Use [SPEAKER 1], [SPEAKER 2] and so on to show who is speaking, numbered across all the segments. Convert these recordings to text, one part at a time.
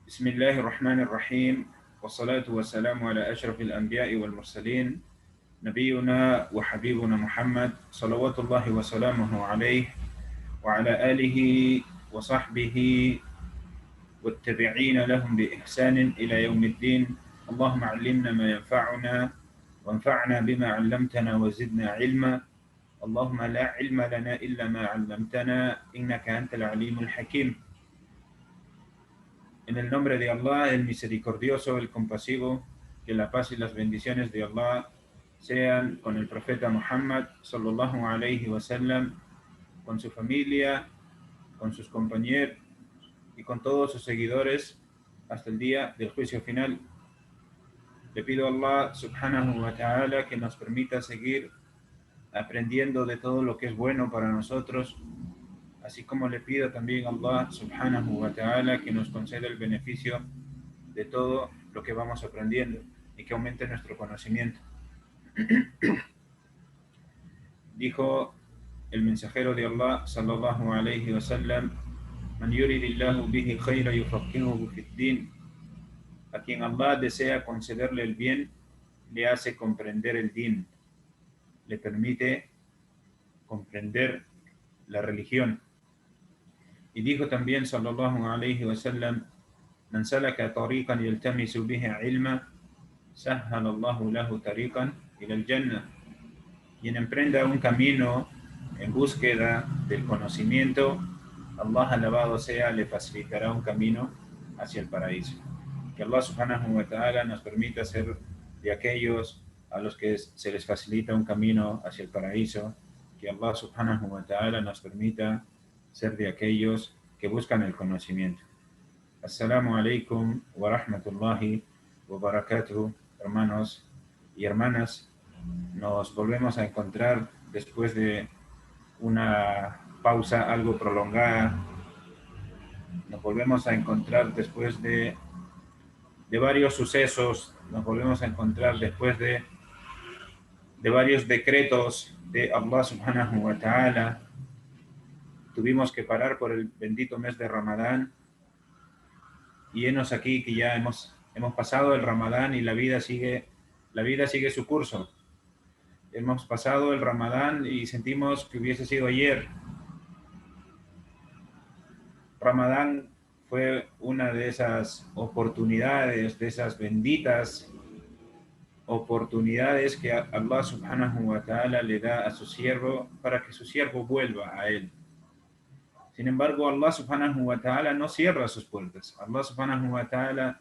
[SPEAKER 1] بسم الله الرحمن الرحيم والصلاة والسلام على أشرف الأنبياء والمرسلين نبينا وحبيبنا محمد صلوات الله وسلامه عليه وعلى آله وصحبه والتابعين لهم بإحسان إلى يوم الدين. اللهم علمنا ما ينفعنا وانفعنا بما علمتنا وزدنا علما. اللهم لا علم لنا إلا ما علمتنا إنك أنت العليم الحكيم. En el nombre de Allah, el misericordioso, el compasivo, que la paz y las bendiciones de Allah sean con el profeta Muhammad, sallallahu alayhi wa sallam, con su familia, con sus compañeros y con todos sus seguidores hasta el día del juicio final. Le pido a Allah, subhanahu wa ta'ala, que nos permita seguir aprendiendo de todo lo que es bueno para nosotros, así como le pido también a Allah, subhanahu wa ta'ala, que nos conceda el beneficio de todo lo que vamos aprendiendo y que aumente nuestro conocimiento. Dijo el mensajero de Allah, sallallahu alayhi wa sallam: Man yuridillahu bihi khayra yufaqihuhu fid din. A quien Allah desea concederle el bien, le hace comprender el din, le permite comprender la religión. Y dijo también, sallallahu alayhi wa sallam: Man salaka tariqan yaltamisu bihi ilma, sahhala Allahu lahu tariqan ila al-jannah. Quien emprenda un camino en búsqueda del conocimiento, Allah alabado sea, le facilitará un camino hacia el paraíso. Que Allah subhanahu wa ta'ala nos permita ser de aquellos a los que se les facilita un camino hacia el paraíso. Que Allah subhanahu wa ta'ala nos permita ser de aquellos que buscan el conocimiento. Assalamu alaikum wa rahmatullahi wa barakatuh, hermanos y hermanas. Nos volvemos a encontrar después de una pausa algo prolongada. Nos volvemos a encontrar después de varios sucesos. Nos volvemos a encontrar después de varios decretos de Allah subhanahu wa ta'ala. Tuvimos que parar por el bendito mes de Ramadán. Y henos aquí que ya hemos pasado el Ramadán y la vida sigue su curso. Hemos pasado el Ramadán y sentimos que hubiese sido ayer. Ramadán fue una de esas oportunidades, de esas benditas oportunidades que Allah subhanahu wa ta'ala le da a su siervo para que su siervo vuelva a él. Sin embargo, Allah subhanahu wa ta'ala no cierra sus puertas. Allah subhanahu wa ta'ala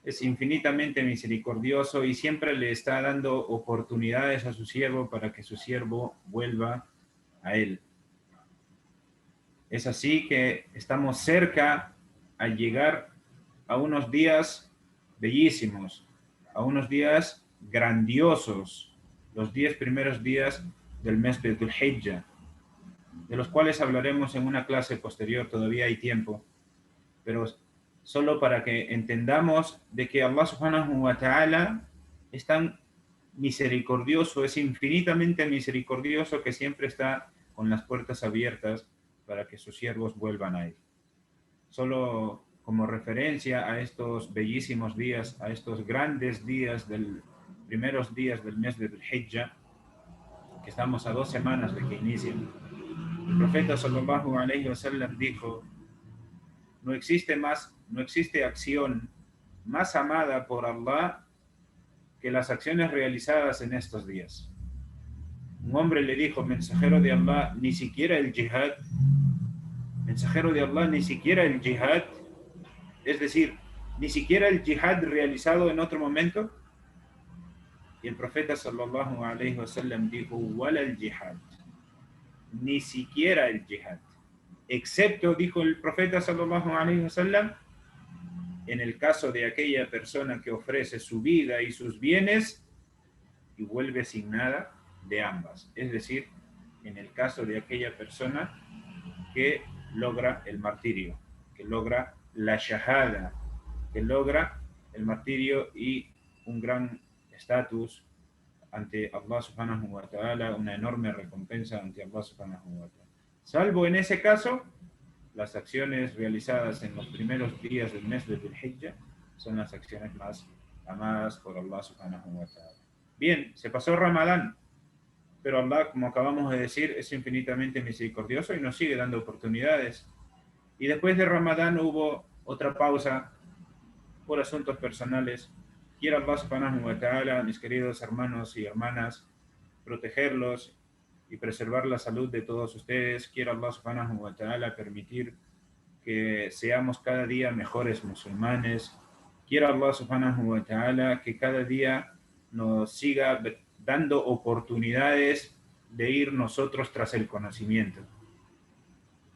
[SPEAKER 1] es infinitamente misericordioso y siempre le está dando oportunidades a su siervo para que su siervo vuelva a él. Es así que estamos cerca a llegar a unos días bellísimos, a unos días grandiosos, los 10 primeros días del mes de Dhul Hijjah, de los cuales hablaremos en una clase posterior. Todavía hay tiempo, pero solo para que entendamos de que Allah subhanahu wa ta'ala es tan misericordioso, es infinitamente misericordioso, que siempre está con las puertas abiertas para que sus siervos vuelvan a él. Solo como referencia a estos bellísimos días, a estos grandes días primeros días del mes de Dhul Hijjah, que estamos a 2 semanas de que inician. El profeta sallallahu alayhi wa sallam dijo: no existe acción más amada por Allah que las acciones realizadas en estos días. Un hombre le dijo: mensajero de Allah, ni siquiera el jihad. Mensajero de Allah, ni siquiera el jihad. Es decir, ni siquiera el jihad realizado en otro momento. Y el profeta sallallahu alayhi wa sallam dijo: wala el jihad. Ni siquiera el jihad. Excepto, dijo el profeta sallallahu alayhi wa sallam, en el caso de aquella persona que ofrece su vida y sus bienes y vuelve sin nada de ambas. Es decir, en el caso de aquella persona que logra el martirio, que logra la shahada, que logra el martirio y un gran estatus ante Allah subhanahu wa ta'ala, una enorme recompensa ante Allah subhanahu wa ta'ala. Salvo en ese caso, las acciones realizadas en los primeros días del mes de Dhul Hijjah son las acciones más amadas por Allah subhanahu wa ta'ala. Bien, se pasó Ramadán, pero Allah, como acabamos de decir, es infinitamente misericordioso y nos sigue dando oportunidades. Y después de Ramadán hubo otra pausa por asuntos personales. Quiero Allah subhanahu wa ta'ala, mis queridos hermanos y hermanas, protegerlos y preservar la salud de todos ustedes. Quiero Allah subhanahu wa ta'ala permitir que seamos cada día mejores musulmanes. Quiero Allah subhanahu wa ta'ala que cada día nos siga dando oportunidades de ir nosotros tras el conocimiento.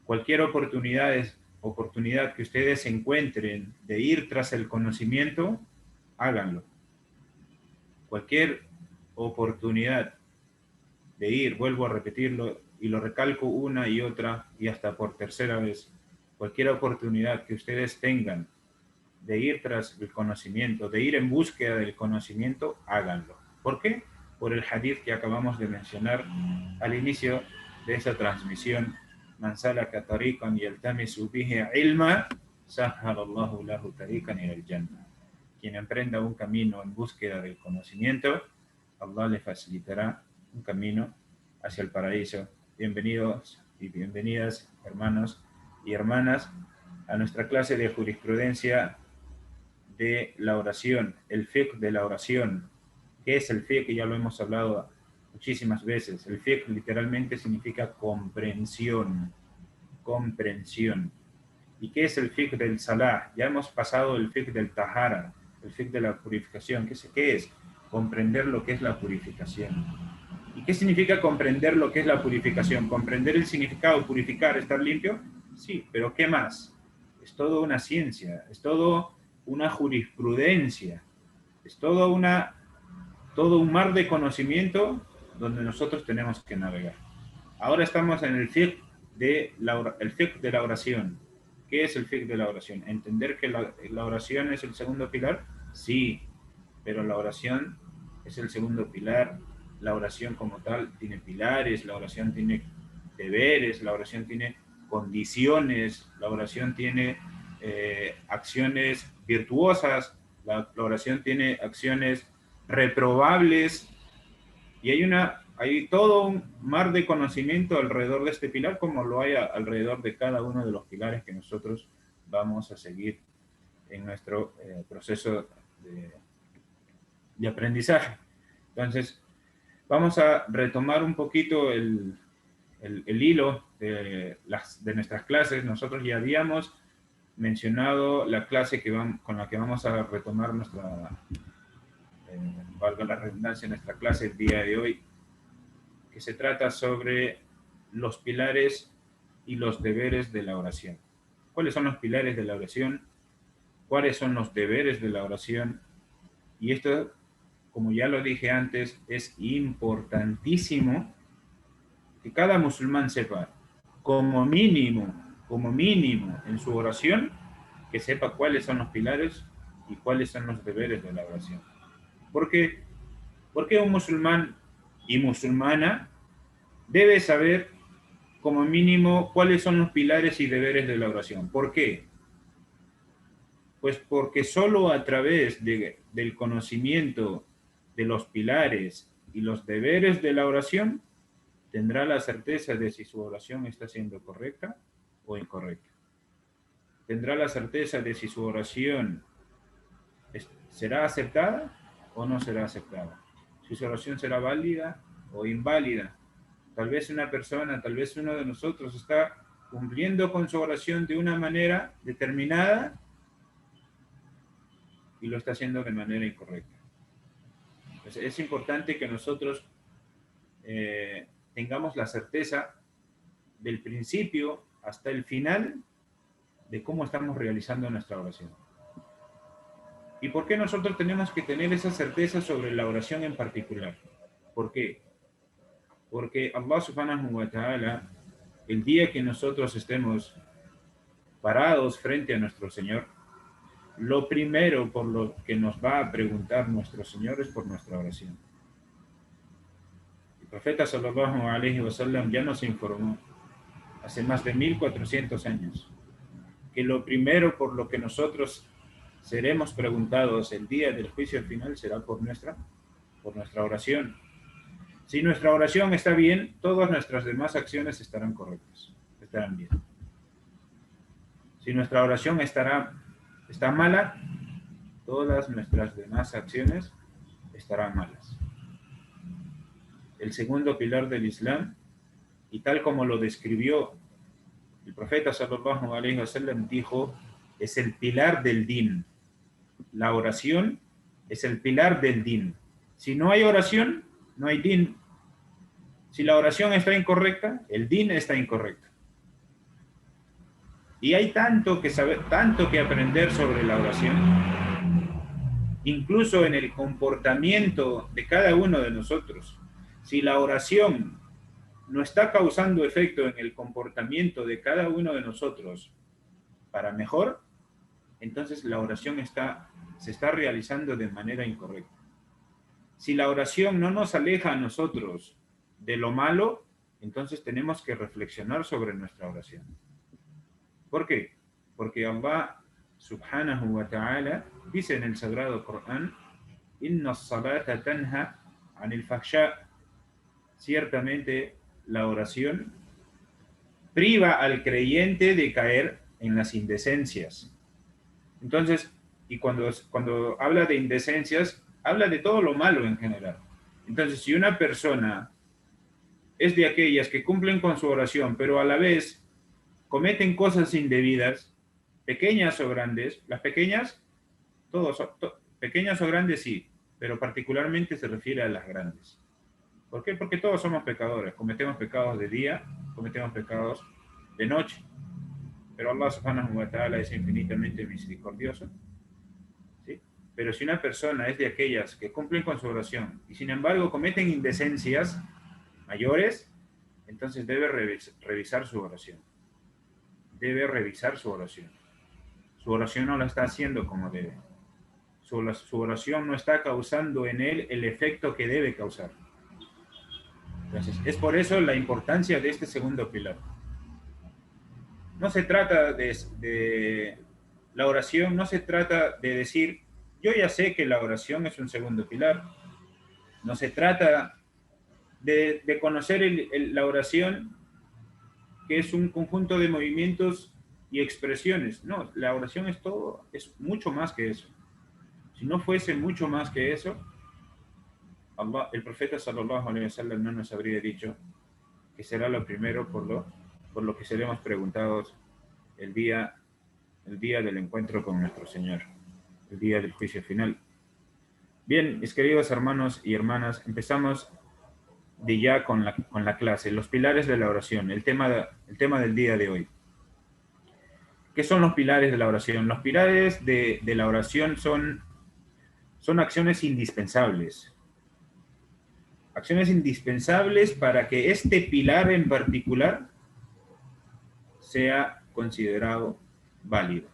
[SPEAKER 1] Cualquier oportunidad que ustedes encuentren de ir tras el conocimiento, háganlo. Cualquier oportunidad de ir, vuelvo a repetirlo y lo recalco una y otra y hasta por tercera vez, cualquier oportunidad que ustedes tengan de ir tras el conocimiento, de ir en búsqueda del conocimiento, háganlo. ¿Por qué? Por el hadith que acabamos de mencionar al inicio de esta transmisión. Man salaka tariqan yaltamisu bihi ilma, sahhala Allahu lahu tariqan ila al-jannah. Quien emprenda un camino en búsqueda del conocimiento, Allah le facilitará un camino hacia el paraíso. Bienvenidos y bienvenidas, hermanos y hermanas, a nuestra clase de jurisprudencia de la oración, el fiqh de la oración. ¿Qué es el fiqh? Ya lo hemos hablado muchísimas veces. El fiqh literalmente significa comprensión, comprensión. ¿Y qué es el fiqh del salah? Ya hemos pasado el fiqh del tahara, el fiqh de la purificación. ¿Qué es? Comprender lo que es la purificación. ¿Y qué significa comprender lo que es la purificación? ¿Comprender el significado, purificar, estar limpio? Sí, pero ¿qué más? Es todo una ciencia, es todo una jurisprudencia, es todo un mar de conocimiento donde nosotros tenemos que navegar. Ahora estamos en el fiqh de la oración. ¿Qué es el fiqh de la oración? ¿Entender que la oración es el segundo pilar? Sí, pero la oración es el segundo pilar. La oración como tal tiene pilares, la oración tiene deberes, la oración tiene condiciones, la oración tiene acciones virtuosas, la oración tiene acciones reprobables, y hay todo un mar de conocimiento alrededor de este pilar, como lo hay alrededor de cada uno de los pilares que nosotros vamos a seguir en nuestro proceso de aprendizaje. Entonces, vamos a retomar un poquito el hilo de nuestras clases. Nosotros ya habíamos mencionado la clase con la que vamos a retomar nuestra, valga la redundancia, nuestra clase el día de hoy, que se trata sobre los pilares y los deberes de la oración. ¿Cuáles son los pilares de la oración? ¿Cuáles son los deberes de la oración? Y esto, como ya lo dije antes, es importantísimo que cada musulmán sepa, como mínimo, en su oración, que sepa cuáles son los pilares y cuáles son los deberes de la oración. ¿Por qué? Porque un musulmán y musulmana debe saber como mínimo cuáles son los pilares y deberes de la oración. ¿Por qué? Pues porque solo a través del conocimiento de los pilares y los deberes de la oración tendrá la certeza de si su oración está siendo correcta o incorrecta. Tendrá la certeza de si su oración será aceptada o no será aceptada. Si su oración será válida o inválida. Tal vez una persona, tal vez uno de nosotros está cumpliendo con su oración de una manera determinada y lo está haciendo de manera incorrecta. Entonces, es importante que nosotros tengamos la certeza del principio hasta el final de cómo estamos realizando nuestra oración. ¿Y por qué nosotros tenemos que tener esa certeza sobre la oración en particular? ¿Por qué? Porque Allah subhanahu wa ta'ala, el día que nosotros estemos parados frente a nuestro Señor, lo primero por lo que nos va a preguntar nuestro Señor es por nuestra oración. El profeta sallallahu alaihi wasallam ya nos informó hace más de 1400 años que lo primero por lo que nosotros seremos preguntados el día del juicio final será por nuestra oración. Si nuestra oración está bien, todas nuestras demás acciones estarán correctas, estarán bien. Si nuestra oración está mala, todas nuestras demás acciones estarán malas. El segundo pilar del Islam, y tal como lo describió el profeta sallallahu alaihi wasallam, dijo, es el pilar del din. La oración es el pilar del din. Si no hay oración, no hay din. Si la oración está incorrecta, el din está incorrecto. Y hay tanto que saber, tanto que aprender sobre la oración, incluso en el comportamiento de cada uno de nosotros. Si la oración no está causando efecto en el comportamiento de cada uno de nosotros para mejor, entonces la oración se está realizando de manera incorrecta. Si la oración no nos aleja a nosotros de lo malo, entonces tenemos que reflexionar sobre nuestra oración. ¿Por qué? Porque Allah subhanahu wa ta'ala dice en el Sagrado Corán, Inna as-salata tanha anil fahsha. Ciertamente la oración priva al creyente de caer en las indecencias. Entonces, y cuando habla de indecencias, habla de todo lo malo en general. Entonces, si una persona es de aquellas que cumplen con su oración, pero a la vez cometen cosas indebidas, pequeñas o grandes, las pequeñas, pequeñas o grandes sí, pero particularmente se refiere a las grandes. ¿Por qué? Porque todos somos pecadores, cometemos pecados de día, cometemos pecados de noche, pero Allah subhanahu wa ta'ala es infinitamente misericordioso, ¿sí? Pero si una persona es de aquellas que cumplen con su oración y sin embargo cometen indecencias mayores, entonces debe revisar su oración. Debe revisar su oración. Su oración no la está haciendo como debe. Su oración no está causando en él el efecto que debe causar. Entonces, es por eso la importancia de este segundo pilar. No se trata de la oración, no se trata de decir, yo ya sé que la oración es un segundo pilar. No se trata de conocer la oración, que es un conjunto de movimientos y expresiones. No, la oración es todo, es mucho más que eso. Si no fuese mucho más que eso, Allah, el profeta sallallahu alaihi wasallam no nos habría dicho que será lo primero por lo que seremos preguntados el día del encuentro con nuestro Señor, el día del juicio final. Bien, mis queridos hermanos y hermanas, empezamos de ya con la clase, los pilares de la oración, el tema del día de hoy. ¿Qué son los pilares de la oración? Los pilares de la oración son acciones indispensables. Acciones indispensables para que este pilar en particular sea considerado válido.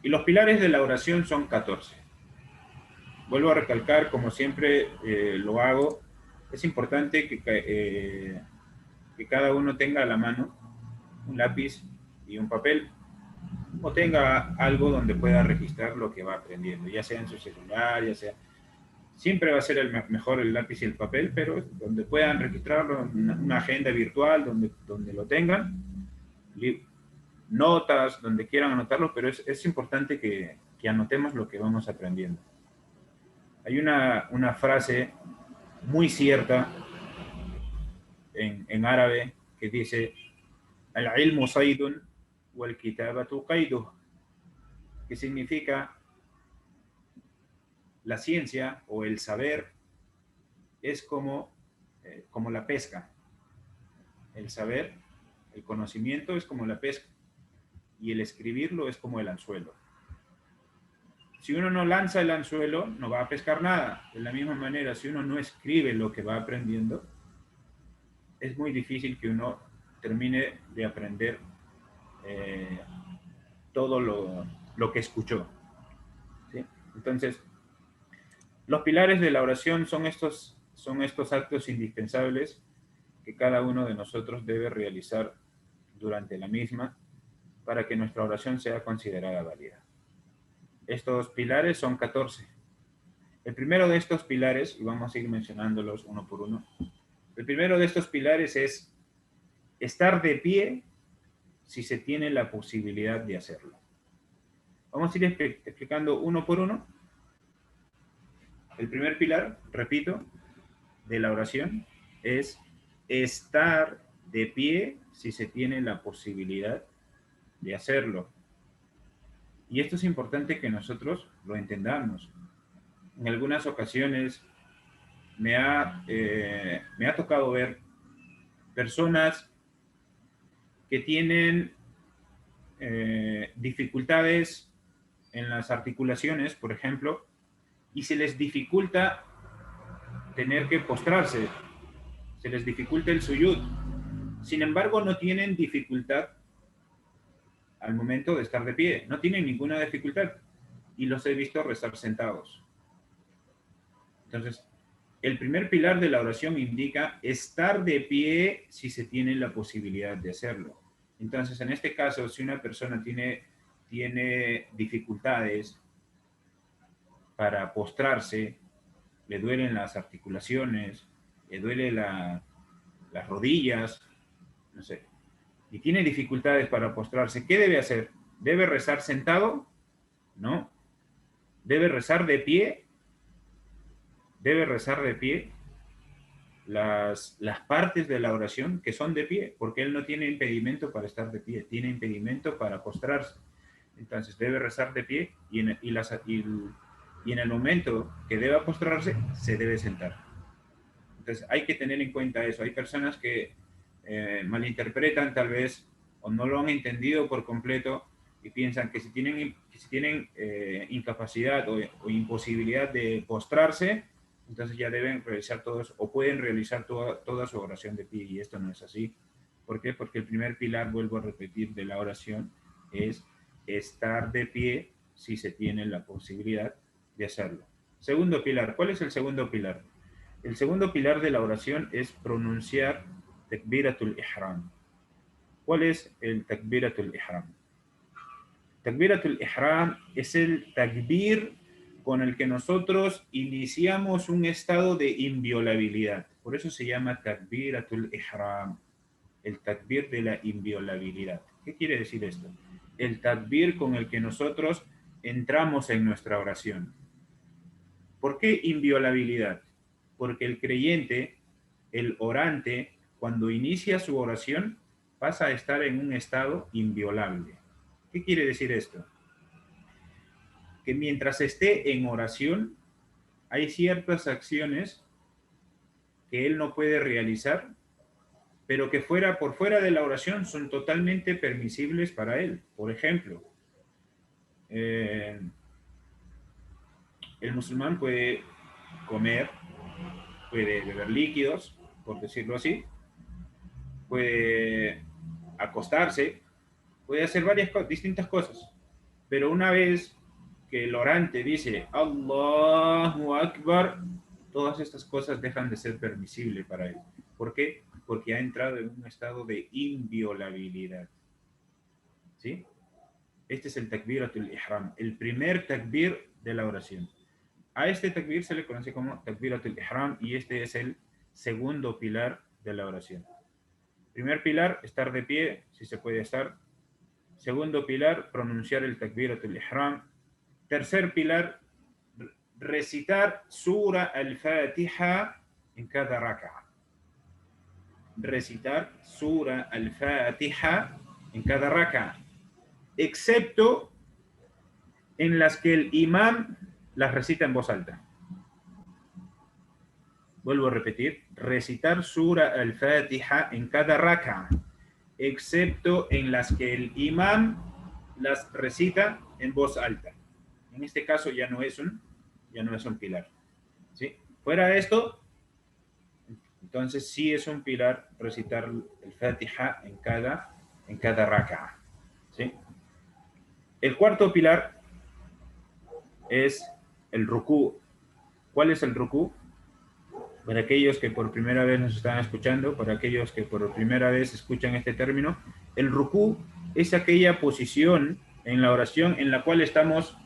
[SPEAKER 1] Y los pilares de la oración son 14. Vuelvo a recalcar, como siempre lo hago, es importante que cada uno tenga a la mano un lápiz y un papel, o tenga algo donde pueda registrar lo que va aprendiendo, ya sea en su celular, ya sea... Siempre va a ser mejor el lápiz y el papel, pero donde puedan registrarlo, una agenda virtual, donde lo tengan, notas, donde quieran anotarlo, pero es importante que anotemos lo que vamos aprendiendo. Hay una frase muy cierta en árabe que dice, al-ilmu saydun wal-kitabatu qayduh, que significa la ciencia o el saber es como la pesca. El saber, el conocimiento es como la pesca y el escribirlo es como el anzuelo. Si uno no lanza el anzuelo, no va a pescar nada. De la misma manera, si uno no escribe lo que va aprendiendo, es muy difícil que uno termine de aprender todo lo que escuchó, ¿sí? Entonces, los pilares de la oración son estos actos indispensables que cada uno de nosotros debe realizar durante la misma para que nuestra oración sea considerada válida. Estos pilares son 14. El primero de estos pilares, y vamos a ir mencionándolos uno por uno, el primero de estos pilares es estar de pie si se tiene la posibilidad de hacerlo. Vamos a ir explicando uno por uno. El primer pilar, repito, de la oración es estar de pie si se tiene la posibilidad de hacerlo. Y esto es importante que nosotros lo entendamos. En algunas ocasiones me ha tocado ver personas que tienen dificultades en las articulaciones, por ejemplo, y se les dificulta tener que postrarse, se les dificulta el suyud. Sin embargo, no tienen dificultad al momento de estar de pie, no tienen ninguna dificultad, y los he visto rezar sentados. Entonces, el primer pilar de la oración indica estar de pie si se tiene la posibilidad de hacerlo. Entonces, en este caso, si una persona tiene dificultades para postrarse, le duelen las articulaciones, le duele las rodillas, no sé, y tiene dificultades para postrarse, ¿qué debe hacer? ¿Debe rezar sentado? No. ¿Debe rezar de pie? Debe rezar de pie las partes de la oración que son de pie, porque él no tiene impedimento para estar de pie, tiene impedimento para postrarse. Entonces debe rezar de pie y en el momento que deba postrarse, se debe sentar. Entonces hay que tener en cuenta eso. Hay personas que malinterpretan tal vez o no lo han entendido por completo y piensan que si tienen incapacidad o imposibilidad de postrarse, entonces ya deben realizar todos o pueden realizar toda su oración de pie, y esto no es así. ¿Por qué? Porque el primer pilar, vuelvo a repetir, de la oración es estar de pie si se tiene la posibilidad de hacerlo. Segundo pilar, ¿cuál es el segundo pilar? El segundo pilar de la oración es pronunciar Takbiratul Ihram. ¿Cuál es el Takbiratul Ihram? Takbiratul Ihram es el takbir con el que nosotros iniciamos un estado de inviolabilidad. Por eso se llama Takbiratul Ihram, el takbir de la inviolabilidad. ¿Qué quiere decir esto? El takbir con el que nosotros entramos en nuestra oración. ¿Por qué inviolabilidad? Porque el creyente, el orante, cuando inicia su oración, pasa a estar en un estado inviolable. ¿Qué quiere decir esto? Que mientras esté en oración, hay ciertas acciones que él no puede realizar, pero que por fuera de la oración son totalmente permisibles para él. Por ejemplo, el musulmán puede comer, puede beber líquidos, por decirlo así, puede acostarse, puede hacer distintas cosas. Pero una vez que el orante dice Allahu Akbar, todas estas cosas dejan de ser permisibles para él. ¿Por qué? Porque ha entrado en un estado de inviolabilidad. ¿Sí? Este es el takbiratul ihram, el primer takbir de la oración. A este takbir se le conoce como takbiratul ihram y este es el segundo pilar de la oración. Primer pilar, estar de pie, si se puede estar. Segundo pilar, pronunciar el takbiratul ihram. Tercer pilar, recitar Sura al-Fatiha en cada raka'a. Recitar Sura al-Fatiha en cada raka'a, excepto en las que el imam las recita en voz alta. Vuelvo a repetir, recitar Sura al-Fatiha en cada raka'a, excepto en las que el imam las recita en voz alta. En este caso ya no es un pilar. ¿Sí? Fuera de esto, entonces sí es un pilar recitar el Fatiha en cada raka'a. ¿Sí? El cuarto pilar es el rukú. ¿Cuál es el rukú? Para aquellos que por primera vez nos están escuchando, para aquellos que por primera vez escuchan este término, el rukú es aquella posición en la oración en la cual estamos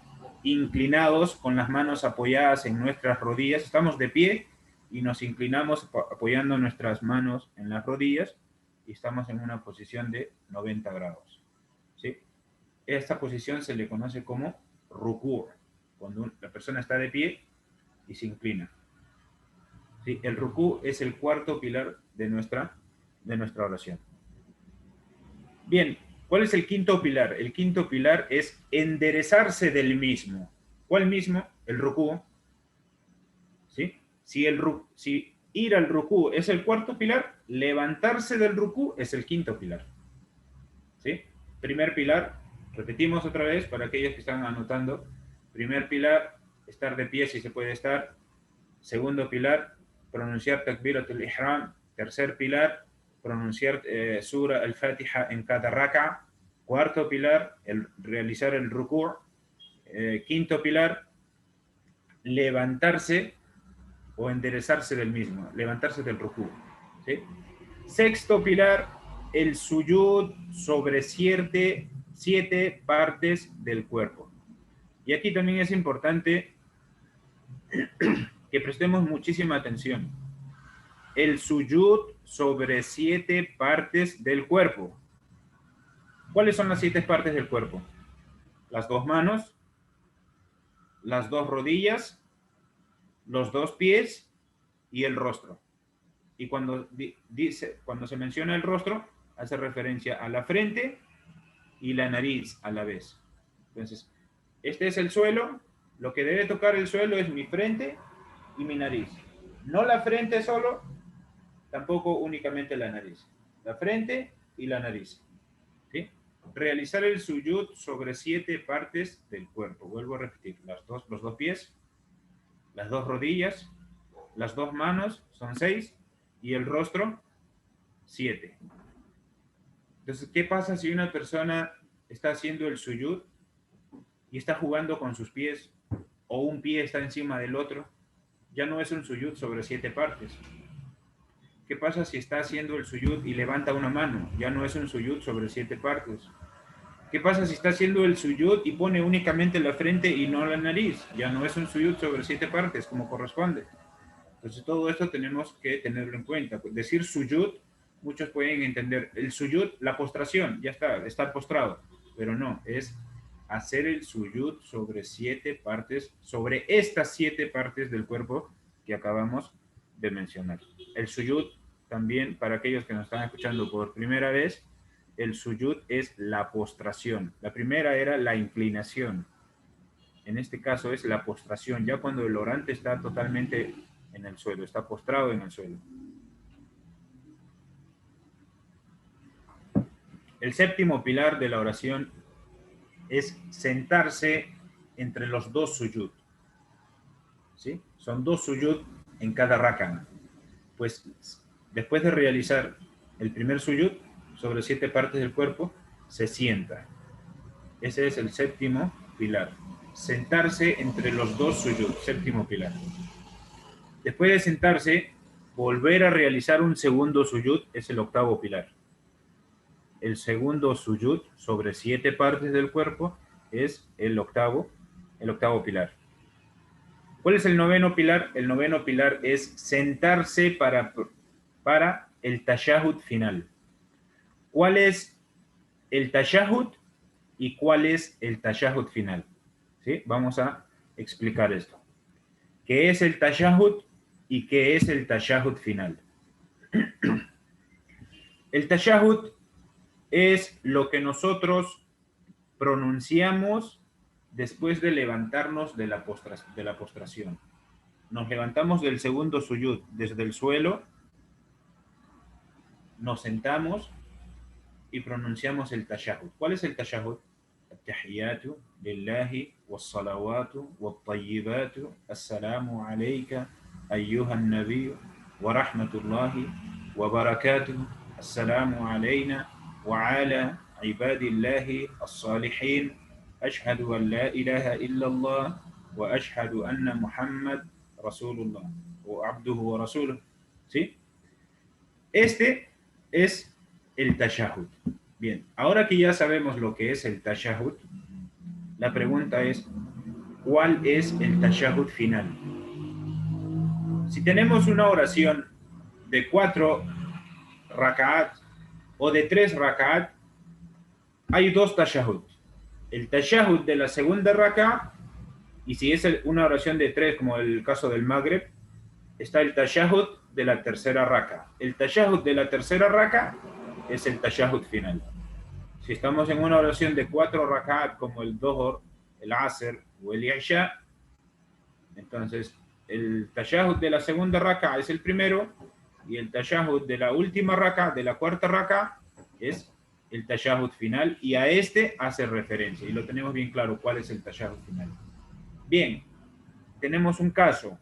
[SPEAKER 1] inclinados con las manos apoyadas en nuestras rodillas. Estamos de pie y nos inclinamos apoyando nuestras manos en las rodillas y estamos en una posición de 90 grados. ¿Sí? Esta posición se le conoce como rukú, cuando la persona está de pie y se inclina. ¿Sí? El rukú es el cuarto pilar de nuestra oración. Bien, ¿cuál es el quinto pilar? El quinto pilar es enderezarse del mismo. ¿Cuál mismo? El rukú. ¿Sí? Si ir al rukú es el cuarto pilar, levantarse del rukú es el quinto pilar. ¿Sí? Primer pilar, repetimos otra vez para aquellos que están anotando. Primer pilar, estar de pie si se puede estar. Segundo pilar, pronunciar takbirat al-ihram. Tercer pilar, pronunciar sura al-Fatiha en cada raka. Cuarto pilar, realizar el rukú. Quinto pilar, levantarse o enderezarse del mismo, levantarse del rukú. ¿Sí? Sexto pilar, el suyud sobre siete partes del cuerpo. Y aquí también es importante que prestemos muchísima atención. El suyud sobre 7 partes del cuerpo. ¿Cuáles son las 7 partes del cuerpo? Las 2 manos, las 2 rodillas, los 2 pies y el rostro. Y cuando se menciona el rostro, hace referencia a la frente y la nariz a la vez. Entonces, este es el suelo. Lo que debe tocar el suelo es mi frente y mi nariz. No la frente solo, tampoco únicamente la nariz. La frente y la nariz. ¿Sí? Realizar el suyud sobre 7 partes del cuerpo. Vuelvo a repetir. Los 2 pies, las 2 rodillas, las 2 manos, son 6, y el rostro, 7. Entonces, ¿qué pasa si una persona está haciendo el suyud y está jugando con sus pies, o un pie está encima del otro? Ya no es un suyud sobre 7 partes. ¿Qué pasa si está haciendo el suyud y levanta una mano? Ya no es un suyud sobre 7 partes. ¿Qué pasa si está haciendo el suyud y pone únicamente la frente y no la nariz? Ya no es un suyud sobre 7 partes, como corresponde. Entonces, todo esto tenemos que tenerlo en cuenta. Decir suyud, muchos pueden entender el suyud, la postración, ya está, estar postrado. Pero no, es hacer el suyud sobre 7 partes, sobre estas 7 partes del cuerpo que acabamos de mencionar. El suyud, también para aquellos que nos están escuchando por primera vez, el suyud es la postración. La primera era la inclinación. En este caso es la postración, ya cuando el orante está totalmente en el suelo, está postrado en el suelo. El séptimo pilar de la oración es sentarse entre los 2 suyud. ¿Sí? Son 2 suyud en cada raka. Pues después de realizar el primer suyud sobre 7 partes del cuerpo, se sienta. Ese es el séptimo pilar. Sentarse entre los 2 suyud, séptimo pilar. Después de sentarse, volver a realizar un segundo suyud es el octavo pilar. El segundo suyud sobre 7 partes del cuerpo es el octavo pilar. ¿Cuál es el noveno pilar? El noveno pilar es sentarse para el tashahud final. ¿Cuál es el tashahud y cuál es el tashahud final? ¿Sí? Vamos a explicar esto. ¿Qué es el tashahud y qué es el tashahud final? El tashahud es lo que nosotros pronunciamos después de levantarnos de la postración. Nos levantamos del segundo suyud desde el suelo, nos sentamos y pronunciamos el tashahud. ¿Cuál es el tashahud? التحيات لله والصلوات والطيبات السلام عليك أيها النبي ورحمة الله وبركاته السلام علينا وعلى عباد الله الصالحين أشهد أن لا إله إلا الله وأشهد أن محمد رسول الله وعبده ورسوله. ¿Sí? Este es el tashahud. Bien, ahora que ya sabemos lo que es el tashahhud, la pregunta es, ¿cuál es el tashahhud final? Si tenemos una oración de 4 rak'at o de 3 rak'at, hay dos tashahhud. El tashahhud de la segunda rak'a, y si es una oración de 3, como el caso del Maghreb, está el tashahhud de la tercera rak'a. El tashahhud de la tercera rak'a es el tashahhud final. Si estamos en una oración de 4 rak'at, como el Dhuhr, el Asr o el Isha, entonces el tashahhud de la segunda rak'a es el primero, y el tashahhud de la última rak'a, de la cuarta rak'a, es el tashahhud final, y a este hace referencia, y lo tenemos bien claro cuál es el tashahhud final. Bien, tenemos un caso,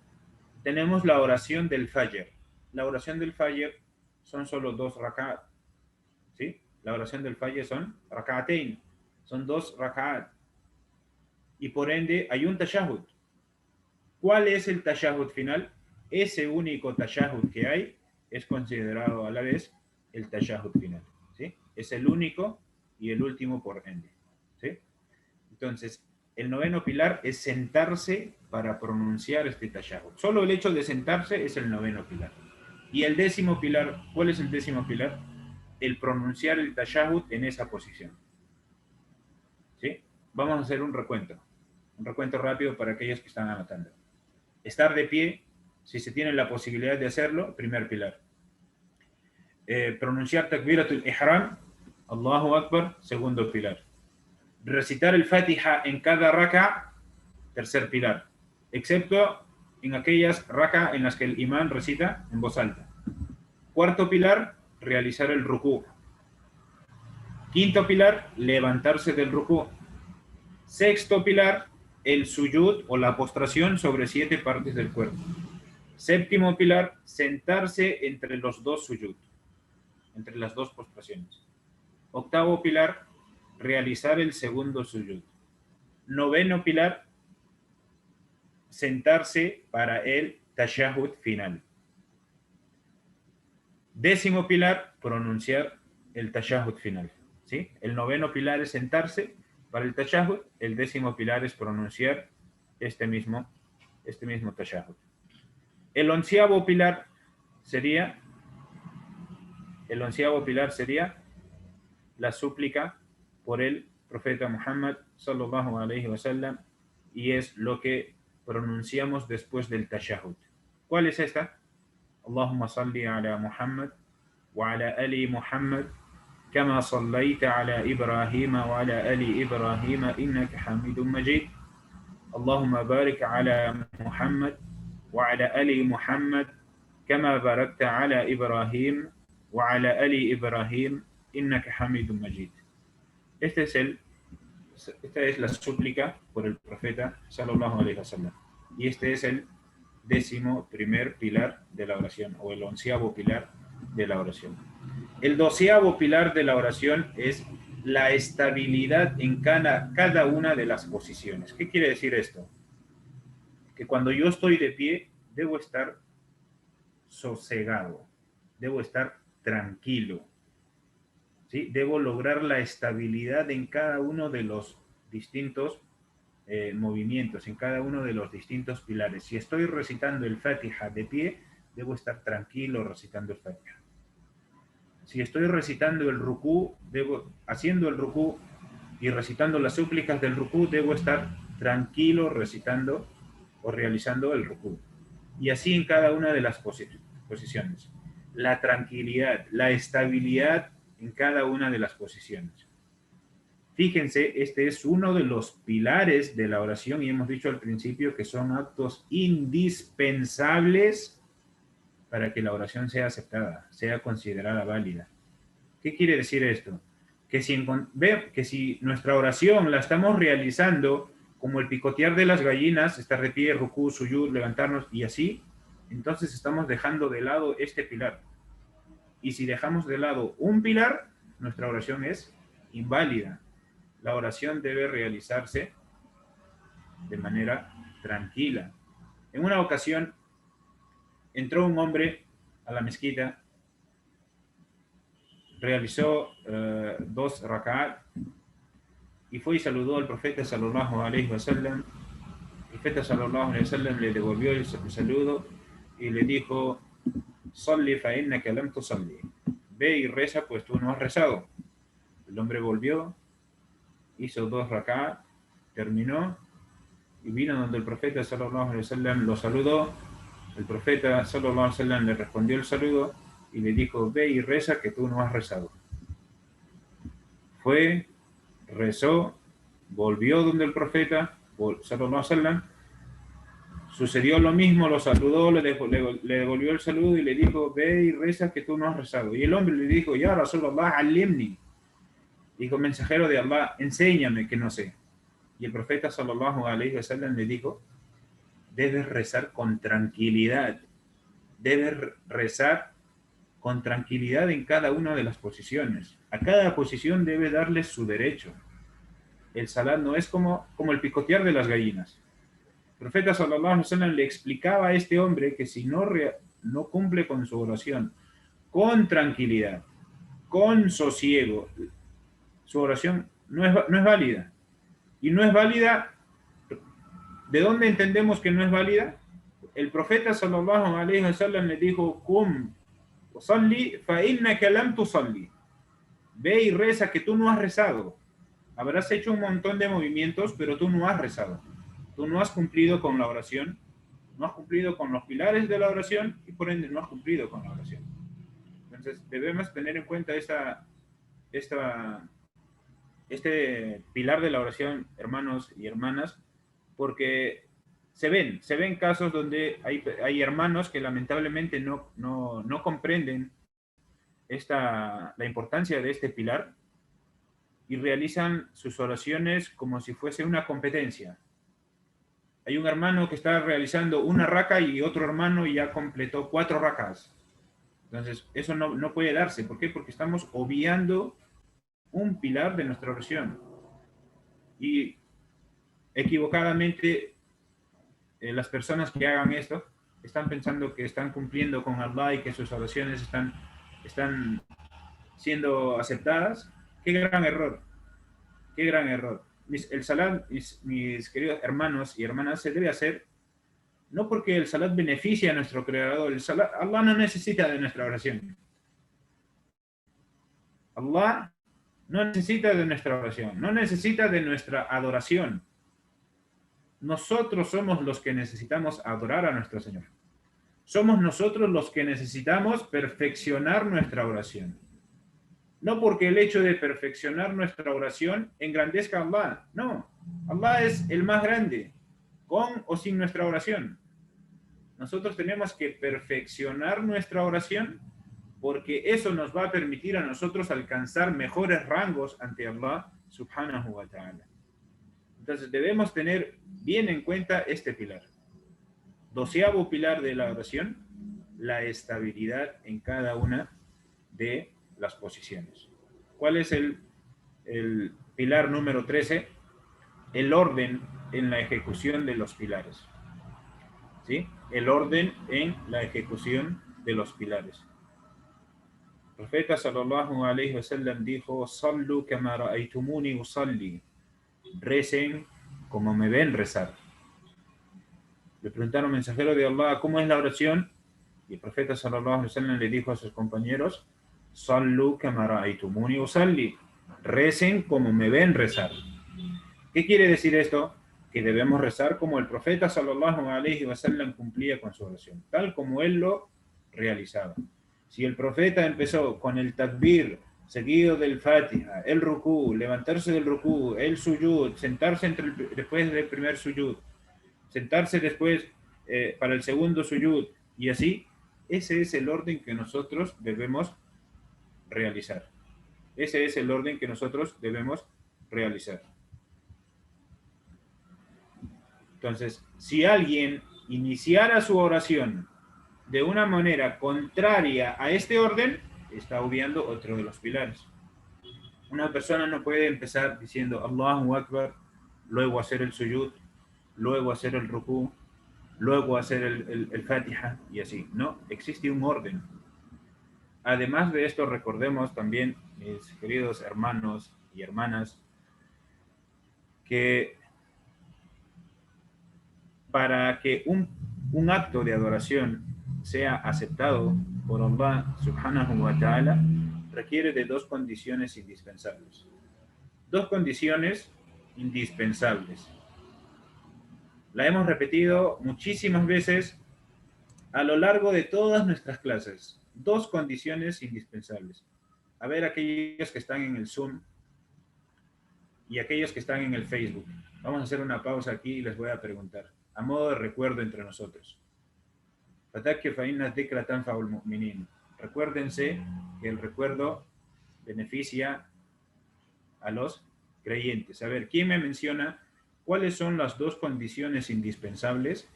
[SPEAKER 1] tenemos la oración del Fajr. La oración del Fajr son solo 2 rak'at, ¿sí? La oración del Fajr son rak'atain, son 2 rak'at, y por ende hay un tashahhud. ¿Cuál es el tashahhud final? Ese único tashahhud que hay es considerado a la vez el tashahhud final, ¿sí? Es el único y el último por ende, ¿sí? Entonces, el noveno pilar es sentarse para pronunciar este tashahhud. Solo el hecho de sentarse es el noveno pilar. Y el décimo pilar, ¿cuál es el décimo pilar? El pronunciar el tashahhud en esa posición, ¿sí? Vamos a hacer un recuento rápido para aquellos que están anotando. Estar de pie, si se tiene la posibilidad de hacerlo, primer pilar. Pronunciar takbiratul ihram, Allahu Akbar, segundo pilar. Recitar el Fatiha en cada raka, tercer pilar, excepto en aquellas raka en las que el imán recita en voz alta. Cuarto pilar, realizar el rukú. Quinto pilar, levantarse del rukú. Sexto pilar, el suyud o la postración sobre 7 partes del cuerpo. Séptimo pilar, sentarse entre los dos suyud, entre las dos postraciones. Octavo pilar, realizar el segundo suyud. Noveno pilar, sentarse para el tashahhud final. Décimo pilar, pronunciar el tashahhud final, ¿sí? El noveno pilar es sentarse para el tashahhud, el décimo pilar es pronunciar este mismo tashahhud. El onceavo pilar sería la súplica por el profeta Muhammad sallallahu alaihi wasallam, y es lo que pronunciamos después del tashahhud. ¿Cuál es esta? Allahumma salli ala Muhammad wa ala ali Muhammad kama sallaita ala Ibrahim wa ala ali Ibrahim innaka Hamidum Majid. Allahumma barik ala Muhammad wa ala ali Muhammad kama barakta ala Ibrahim wa ala ali Ibrahim innaka Hamidum Majid. Esta es la súplica por el profeta sallallahu alaihi wasallam. Y este es el 11º pilar de la oración, o el 11º pilar de la oración. El 12º pilar de la oración es la estabilidad en cada una de las posiciones. ¿Qué quiere decir esto? Que cuando yo estoy de pie, debo estar sosegado, debo estar tranquilo, ¿sí? Debo lograr la estabilidad en cada uno de los distintos movimientos, en cada uno de los distintos pilares. Si estoy recitando el Fatiha de pie, debo estar tranquilo recitando el Fatiha. Si estoy recitando el rukú, haciendo el rukú y recitando las súplicas del rukú, debo estar tranquilo recitando o realizando el rukú. Y así en cada una de las posiciones. La tranquilidad, la estabilidad en cada una de las posiciones. Fíjense, este es uno de los pilares de la oración, y hemos dicho al principio que son actos indispensables para que la oración sea aceptada, sea considerada válida. ¿Qué quiere decir esto? Que si nuestra oración la estamos realizando como el picotear de las gallinas, estar de pie, rukú, suyud, levantarnos y así, entonces estamos dejando de lado este pilar. Y si dejamos de lado un pilar, nuestra oración es inválida. La oración debe realizarse de manera tranquila. En una ocasión entró un hombre a la mezquita realizó 2 rak'at y fue y saludó al profeta sallallahu alaihi wasallam. El profeta sallallahu alaihi wasallam le devolvió el saludo y le dijo: Salli fa innaka lam tusalli. Ve y reza, pues tú no has rezado. El hombre volvió, hizo 2 rak'at, terminó y vino donde el profeta sallallahu alaihi wasallam, lo saludó. El profeta sallallahu alaihi wasallam le respondió el saludo y le dijo: ve y reza, que tú no has rezado. Fue, rezó, volvió donde el profeta sallallahu alaihi wasallam, sucedió lo mismo, lo saludó, le devolvió el saludo y le dijo: ve y reza, que tú no has rezado. Y el hombre le dijo: ya Rasulullah, alimni. Dijo: mensajero de Allah, enséñame, que no sé. Y el profeta sallallahu alaihi wasallam le dijo: debes rezar con tranquilidad. Debes rezar con tranquilidad en cada una de las posiciones. A cada posición debe darle su derecho. El salat no es como el picotear de las gallinas. El profeta sallallahu alaihi wasallam le explicaba a este hombre que si no cumple con su oración con tranquilidad, con sosiego, su oración no es válida. Y no es válida. ¿De dónde entendemos que no es válida? El profeta sallallahu alaihi wasallam le dijo: Qum salli fa innaka lam tusalli. Ve y reza, que tú no has rezado. Habrás hecho un montón de movimientos, pero tú no has rezado. Tú no has cumplido con la oración, no has cumplido con los pilares de la oración y por ende no has cumplido con la oración. Entonces debemos tener en cuenta este pilar de la oración, hermanos y hermanas, porque se ven casos donde hay hermanos que lamentablemente no comprenden la importancia de este pilar y realizan sus oraciones como si fuese una competencia. Hay un hermano que está realizando una raka y otro hermano ya completó 4 rakas. Entonces, eso no puede darse. ¿Por qué? Porque estamos obviando un pilar de nuestra oración. Y equivocadamente, las personas que hagan esto están pensando que están cumpliendo con Allah y que sus oraciones están siendo aceptadas. ¡Qué gran error! ¡Qué gran error! El salat, mis queridos hermanos y hermanas, se debe hacer no porque el salat beneficia a nuestro creador. Allah no necesita de nuestra oración. Allah no necesita de nuestra oración, no necesita de nuestra adoración. Nosotros somos los que necesitamos adorar a nuestro Señor. Somos nosotros los que necesitamos perfeccionar nuestra oración. No porque el hecho de perfeccionar nuestra oración engrandezca a Allah. No, Allah es el más grande, con o sin nuestra oración. Nosotros tenemos que perfeccionar nuestra oración porque eso nos va a permitir a nosotros alcanzar mejores rangos ante Allah subhanahu wa ta'ala. Entonces debemos tener bien en cuenta este pilar. 12º pilar de la oración: la estabilidad en cada una de las posiciones. ¿Cuál es el pilar número 13? El orden en la ejecución de los pilares. ¿Sí? El orden en la ejecución de los pilares. El profeta sallallahu alaihi wasallam dijo: Sallu kama ra'aytumuni usalli. Recen como me ven rezar. Le preguntaron: mensajero de Allah, ¿cómo es la oración? Y el profeta sallallahu alaihi wasallam le dijo a sus compañeros: Sallu kama ra'aytumuni usalli. Recen como me ven rezar. ¿Qué quiere decir esto? Que debemos rezar como el profeta sallallahu alaihi wasallam cumplía con su oración, tal como él lo realizaba. Si el profeta empezó con el takbir seguido del Fatiha, el rukú, levantarse del rukú, el suyud, sentarse después del primer suyud, sentarse después para el segundo suyud, y así, ese es el orden que nosotros debemos realizar. Ese es el orden que nosotros debemos realizar. Entonces, si alguien iniciara su oración de una manera contraria a este orden, está obviando otro de los pilares. Una persona no puede empezar diciendo Allahu Akbar, luego hacer el suyud, luego hacer el rukú, luego hacer el Fatiha y así. No, existe un orden. Además de esto, recordemos también, mis queridos hermanos y hermanas, que para que un acto de adoración sea aceptado por Allah subhanahu wa ta'ala, requiere de dos condiciones indispensables. Dos condiciones indispensables. La hemos repetido muchísimas veces a lo largo de todas nuestras clases. Dos condiciones indispensables. A ver, aquellos que están en el Zoom y aquellos que están en el Facebook. Vamos a hacer una pausa aquí y les voy a preguntar, a modo de recuerdo entre nosotros. Recuérdense que el recuerdo beneficia a los creyentes. A ver, ¿quién me menciona cuáles son las dos condiciones indispensables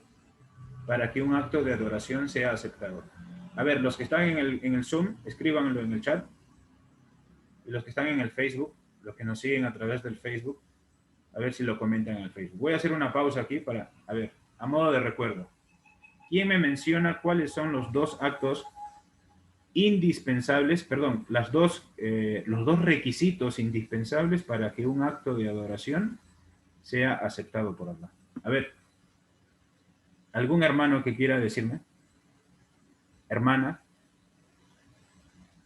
[SPEAKER 1] para que un acto de adoración sea aceptado? A ver, los que están en el Zoom, escríbanlo en el chat. Y los que están en el Facebook, los que nos siguen a través del Facebook, a ver si lo comentan en el Facebook. Voy a hacer una pausa aquí para, a ver, a modo de recuerdo. ¿Quién me menciona cuáles son los dos actos indispensables, perdón, los dos requisitos indispensables para que un acto de adoración sea aceptado por Allah? A ver, ¿algún hermano que quiera decirme? Hermana.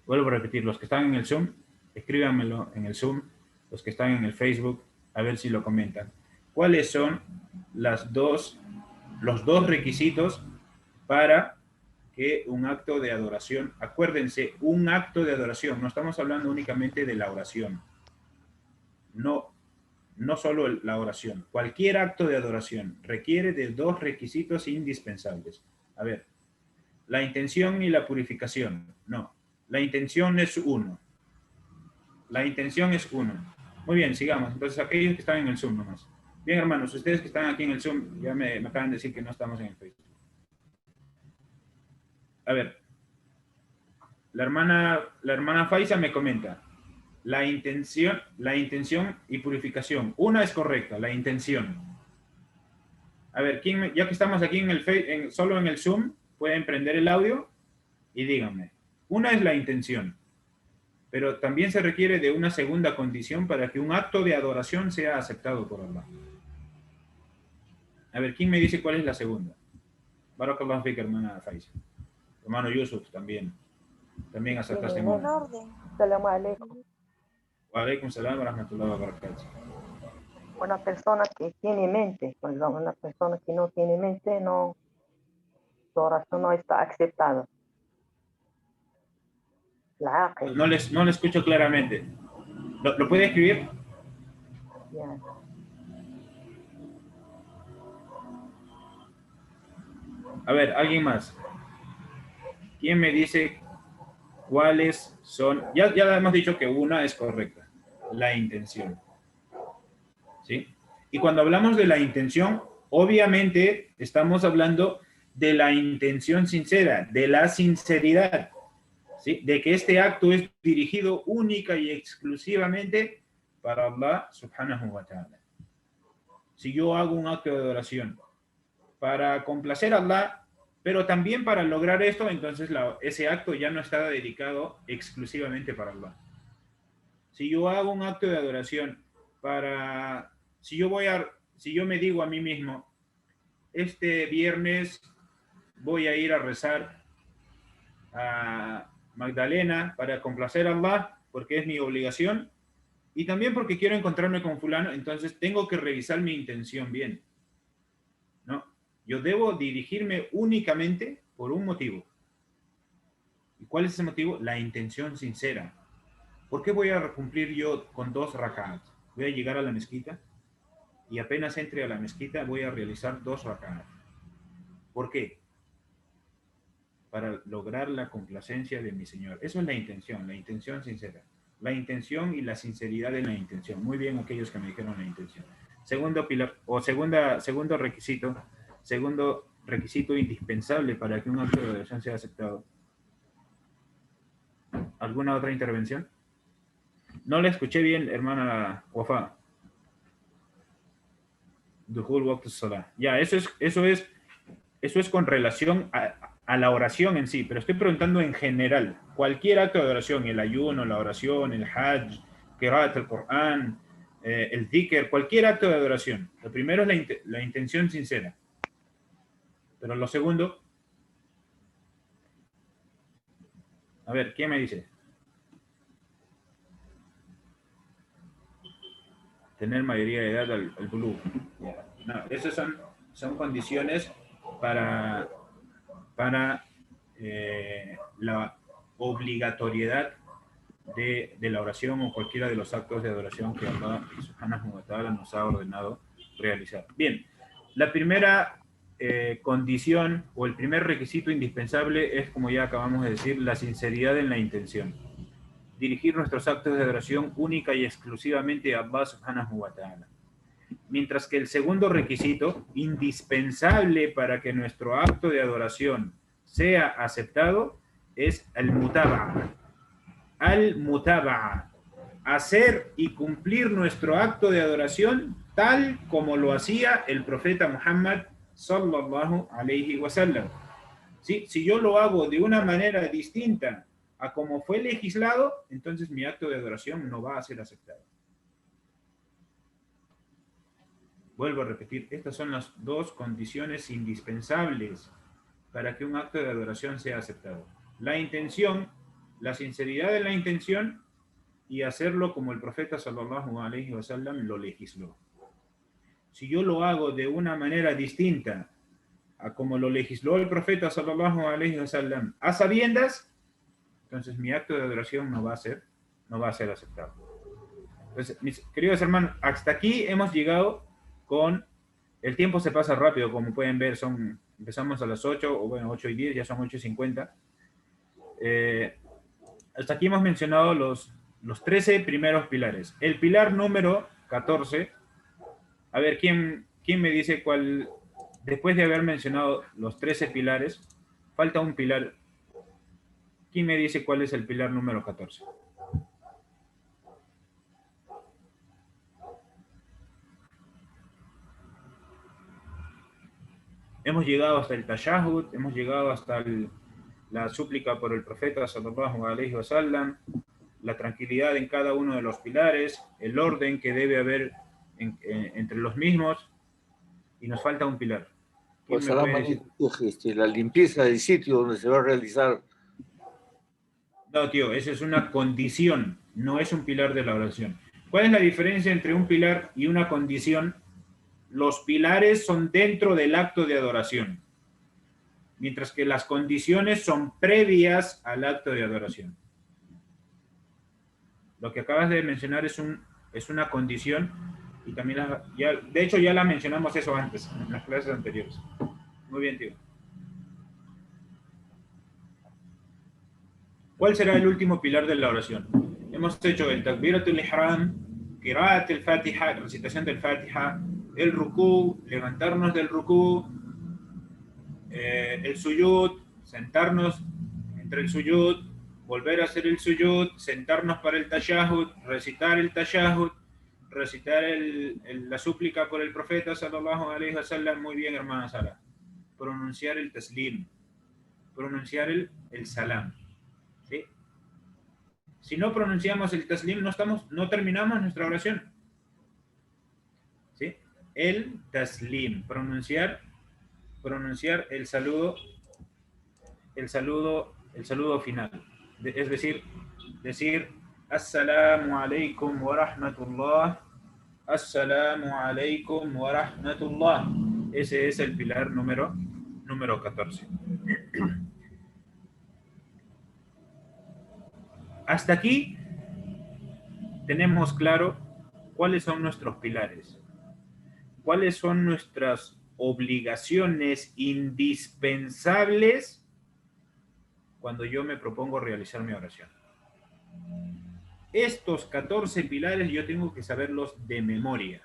[SPEAKER 1] Vuelvo a repetir, los que están en el Zoom, escríbanmelo en el Zoom. Los que están en el Facebook, a ver si lo comentan. ¿Cuáles son los dos requisitos para que un acto de adoración, acuérdense, un acto de adoración, no estamos hablando únicamente de la oración, no, no solo la oración, cualquier acto de adoración requiere de dos requisitos indispensables. A ver, la intención y la purificación, no, la intención es uno, la intención es uno. Muy bien, sigamos, entonces aquellos que están en el Zoom nomás. Bien, hermanos, ustedes que están aquí en el Zoom, ya me acaban de decir que no estamos en el Facebook. A ver, la hermana Faisa me comenta, la intención y purificación. Una es correcta, la intención. A ver, ya que estamos aquí solo en el Zoom, pueden prender el audio y díganme. Una es la intención, pero también se requiere de una segunda condición para que un acto de adoración sea aceptado por Allah. A ver, ¿quién me dice cuál es la segunda? Barakallahu fik, hermana Faisa. Hermano Yusuf, también acertaste muy
[SPEAKER 2] En
[SPEAKER 1] bien.
[SPEAKER 2] orden. Salam alaikum.
[SPEAKER 1] Wa alaikum salam wa rahmatullahi wa barakatuh.
[SPEAKER 2] Una persona que tiene mente, pues, una persona que no tiene mente, no, su oración no está aceptada.
[SPEAKER 1] No les escucho claramente. ¿Lo puede escribir?
[SPEAKER 2] Yeah.
[SPEAKER 1] A ver, alguien más. ¿Quién me dice cuáles son? Ya hemos dicho que una es correcta, la intención. ¿Sí? Y cuando hablamos de la intención, obviamente estamos hablando de la intención sincera, de la sinceridad, ¿sí? De que este acto es dirigido única y exclusivamente para Allah subhanahu wa ta'ala. Si yo hago un acto de adoración para complacer a Allah, pero también para lograr esto, entonces ese acto ya no está dedicado exclusivamente para Allah. Si yo hago un acto de adoración para, si yo me digo a mí mismo, este viernes voy a ir a rezar a Magdalena para complacer a Allah, porque es mi obligación, y también porque quiero encontrarme con fulano, entonces tengo que revisar mi intención bien. ¿No? Yo debo dirigirme únicamente por un motivo. ¿Y cuál es ese motivo? La intención sincera. ¿Por qué voy a cumplir yo con 2 rak'at? Voy a llegar a la mezquita y apenas entre a la mezquita voy a realizar 2 rak'at. ¿Por qué? Para lograr la complacencia de mi Señor. Eso es la intención sincera. La intención y la sinceridad de la intención. Muy bien aquellos que me dijeron la intención. Segundo requisito indispensable para que un acto de adoración sea aceptado. ¿Alguna otra intervención? No la escuché bien, hermana Wafa. Duhul waqt salah. Ya, eso es con relación a la oración en sí, pero estoy preguntando en general. Cualquier acto de adoración, el ayuno, la oración, el hajj, qiraat el Corán, el dhikr, cualquier acto de adoración. Lo primero es la intención sincera. Pero lo segundo, a ver, ¿quién me dice? Tener mayoría de edad al bulugh. No, esas son condiciones para la obligatoriedad de la oración o cualquiera de los actos de adoración que Allah subhanahu wa ta'ala nos ha ordenado realizar. Bien, la primera condición o el primer requisito indispensable es, como ya acabamos de decir, la sinceridad en la intención. Dirigir nuestros actos de adoración única y exclusivamente a Allah subhanahu wa ta'ala. Mientras que el segundo requisito, indispensable para que nuestro acto de adoración sea aceptado, es el mutaba'a. Al-mutaba'a. Hacer y cumplir nuestro acto de adoración tal como lo hacía el profeta Muhammad sallallahu alayhi wa sallam. ¿Sí? Si yo lo hago de una manera distinta a como fue legislado, entonces mi acto de adoración no va a ser aceptado. Vuelvo a repetir, estas son las dos condiciones indispensables para que un acto de adoración sea aceptado. La intención, la sinceridad de la intención y hacerlo como el profeta sallallahu alayhi wa sallam lo legisló. Si yo lo hago de una manera distinta a como lo legisló el profeta sallallahu alayhi wa sallam a sabiendas, entonces mi acto de adoración no va a ser aceptado. Entonces, mis queridos hermanos, hasta aquí hemos llegado con... El tiempo se pasa rápido, como pueden ver, empezamos a las 8, o bueno, 8:10, ya son 8:50. Hasta aquí hemos mencionado los 13 primeros pilares. El pilar número 14, a ver, ¿quién me dice cuál, después de haber mencionado los 13 pilares, falta un pilar? ¿Quién me dice cuál es el pilar número 14? Hemos llegado hasta el tashahhud, hemos llegado hasta la súplica por el profeta sallallahu alaihi wasallam, la tranquilidad en cada uno de los pilares, el orden que debe haber entre los mismos, y nos falta un pilar.
[SPEAKER 3] Pues la limpieza del sitio donde se va a realizar.
[SPEAKER 1] No, tío, esa es una condición, no es un pilar de la oración. ¿Cuál es la diferencia entre un pilar y una condición? Los pilares son dentro del acto de adoración, mientras que las condiciones son previas al acto de adoración. Lo que acabas de mencionar es una condición, y también, de hecho ya la mencionamos eso antes, en las clases anteriores. Muy bien, tío. ¿Cuál será el último pilar de la oración? Hemos hecho el takbiratul ihram, qiraat al-fatiha, recitación del fatiha, el rukú, levantarnos del rukú, el suyud, sentarnos entre el suyud, volver a hacer el suyud, sentarnos para el tashahhud, recitar el tashahhud, recitar la súplica por el profeta sallallahu alaihi wasallam. Muy bien, hermana Sara. Pronunciar el taslim, pronunciar el salam. ¿Sí? Si no pronunciamos el taslim, no terminamos nuestra oración. ¿Sí? El taslim, pronunciar el saludo final. Es decir, Assalamu alaikum wa rahmatullah, Assalamu alaikum wa rahmatullah. Ese es el pilar número 14. Hasta aquí tenemos claro cuáles son nuestros pilares, cuáles son nuestras obligaciones indispensables cuando yo me propongo realizar mi oración. Estos 14 pilares yo tengo que saberlos de memoria.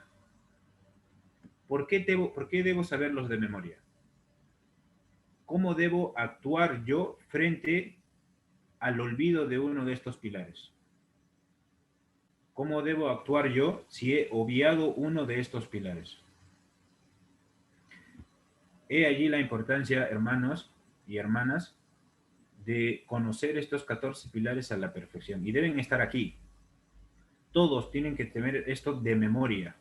[SPEAKER 1] ¿Por qué debo saberlos de memoria? ¿Cómo debo actuar yo frente al olvido de uno de estos pilares? ¿Cómo debo actuar yo si he obviado uno de estos pilares? He allí la importancia, hermanos, y hermanas, de conocer estos 14 pilares a la perfección. Y deben estar aquí. Todos tienen que tener esto de memoria.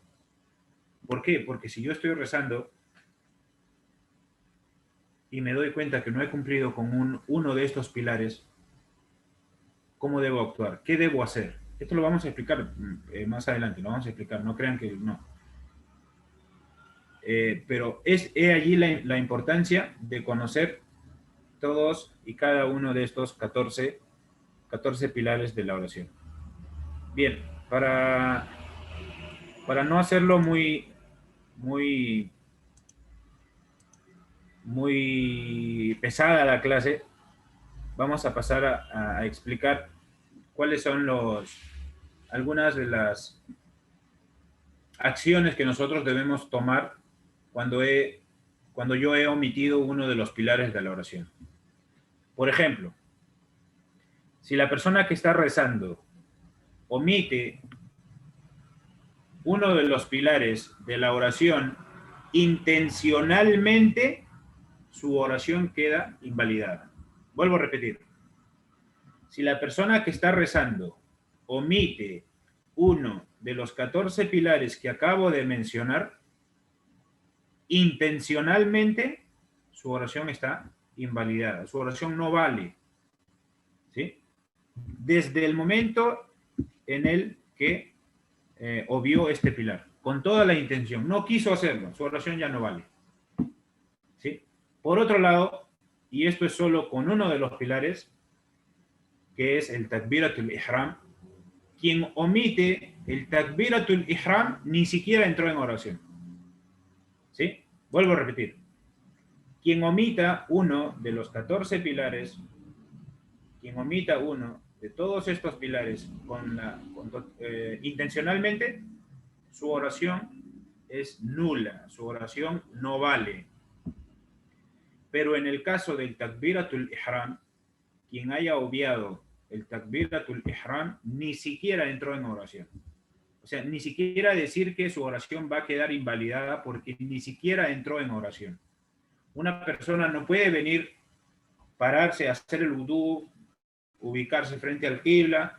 [SPEAKER 1] ¿Por qué? Porque si yo estoy rezando y me doy cuenta que no he cumplido con uno de estos pilares, ¿cómo debo actuar? ¿Qué debo hacer? Esto lo vamos a explicar más adelante, lo vamos a explicar, no crean que no. Pero he allí la importancia de conocer todos y cada uno de estos 14 pilares de la oración. Bien, para no hacerlo muy pesada la clase, vamos a pasar a explicar cuáles son algunas de las acciones que nosotros debemos tomar cuando yo he omitido uno de los pilares de la oración. Por ejemplo, si la persona que está rezando omite uno de los pilares de la oración intencionalmente, su oración queda invalidada. Vuelvo a repetir. Si la persona que está rezando omite uno de los 14 pilares que acabo de mencionar, intencionalmente, su oración está invalidada. Su oración no vale. ¿Sí? Desde el momento en el que obvió este pilar, con toda la intención, no quiso hacerlo, su oración ya no vale. ¿Sí? Por otro lado, y esto es solo con uno de los pilares, que es el Takbiratul Ihram, quien omite el Takbiratul Ihram ni siquiera entró en oración. ¿Sí? Vuelvo a repetir. Quien omita uno de los 14 pilares, quien omita uno de todos estos pilares intencionalmente, su oración es nula, su oración no vale. Pero en el caso del Takbiratul Ihram, quien haya obviado el Takbiratul Ihram ni siquiera entró en oración. O sea, ni siquiera decir que su oración va a quedar invalidada porque ni siquiera entró en oración. Una persona no puede venir, pararse, hacer el wudú, ubicarse frente al qibla,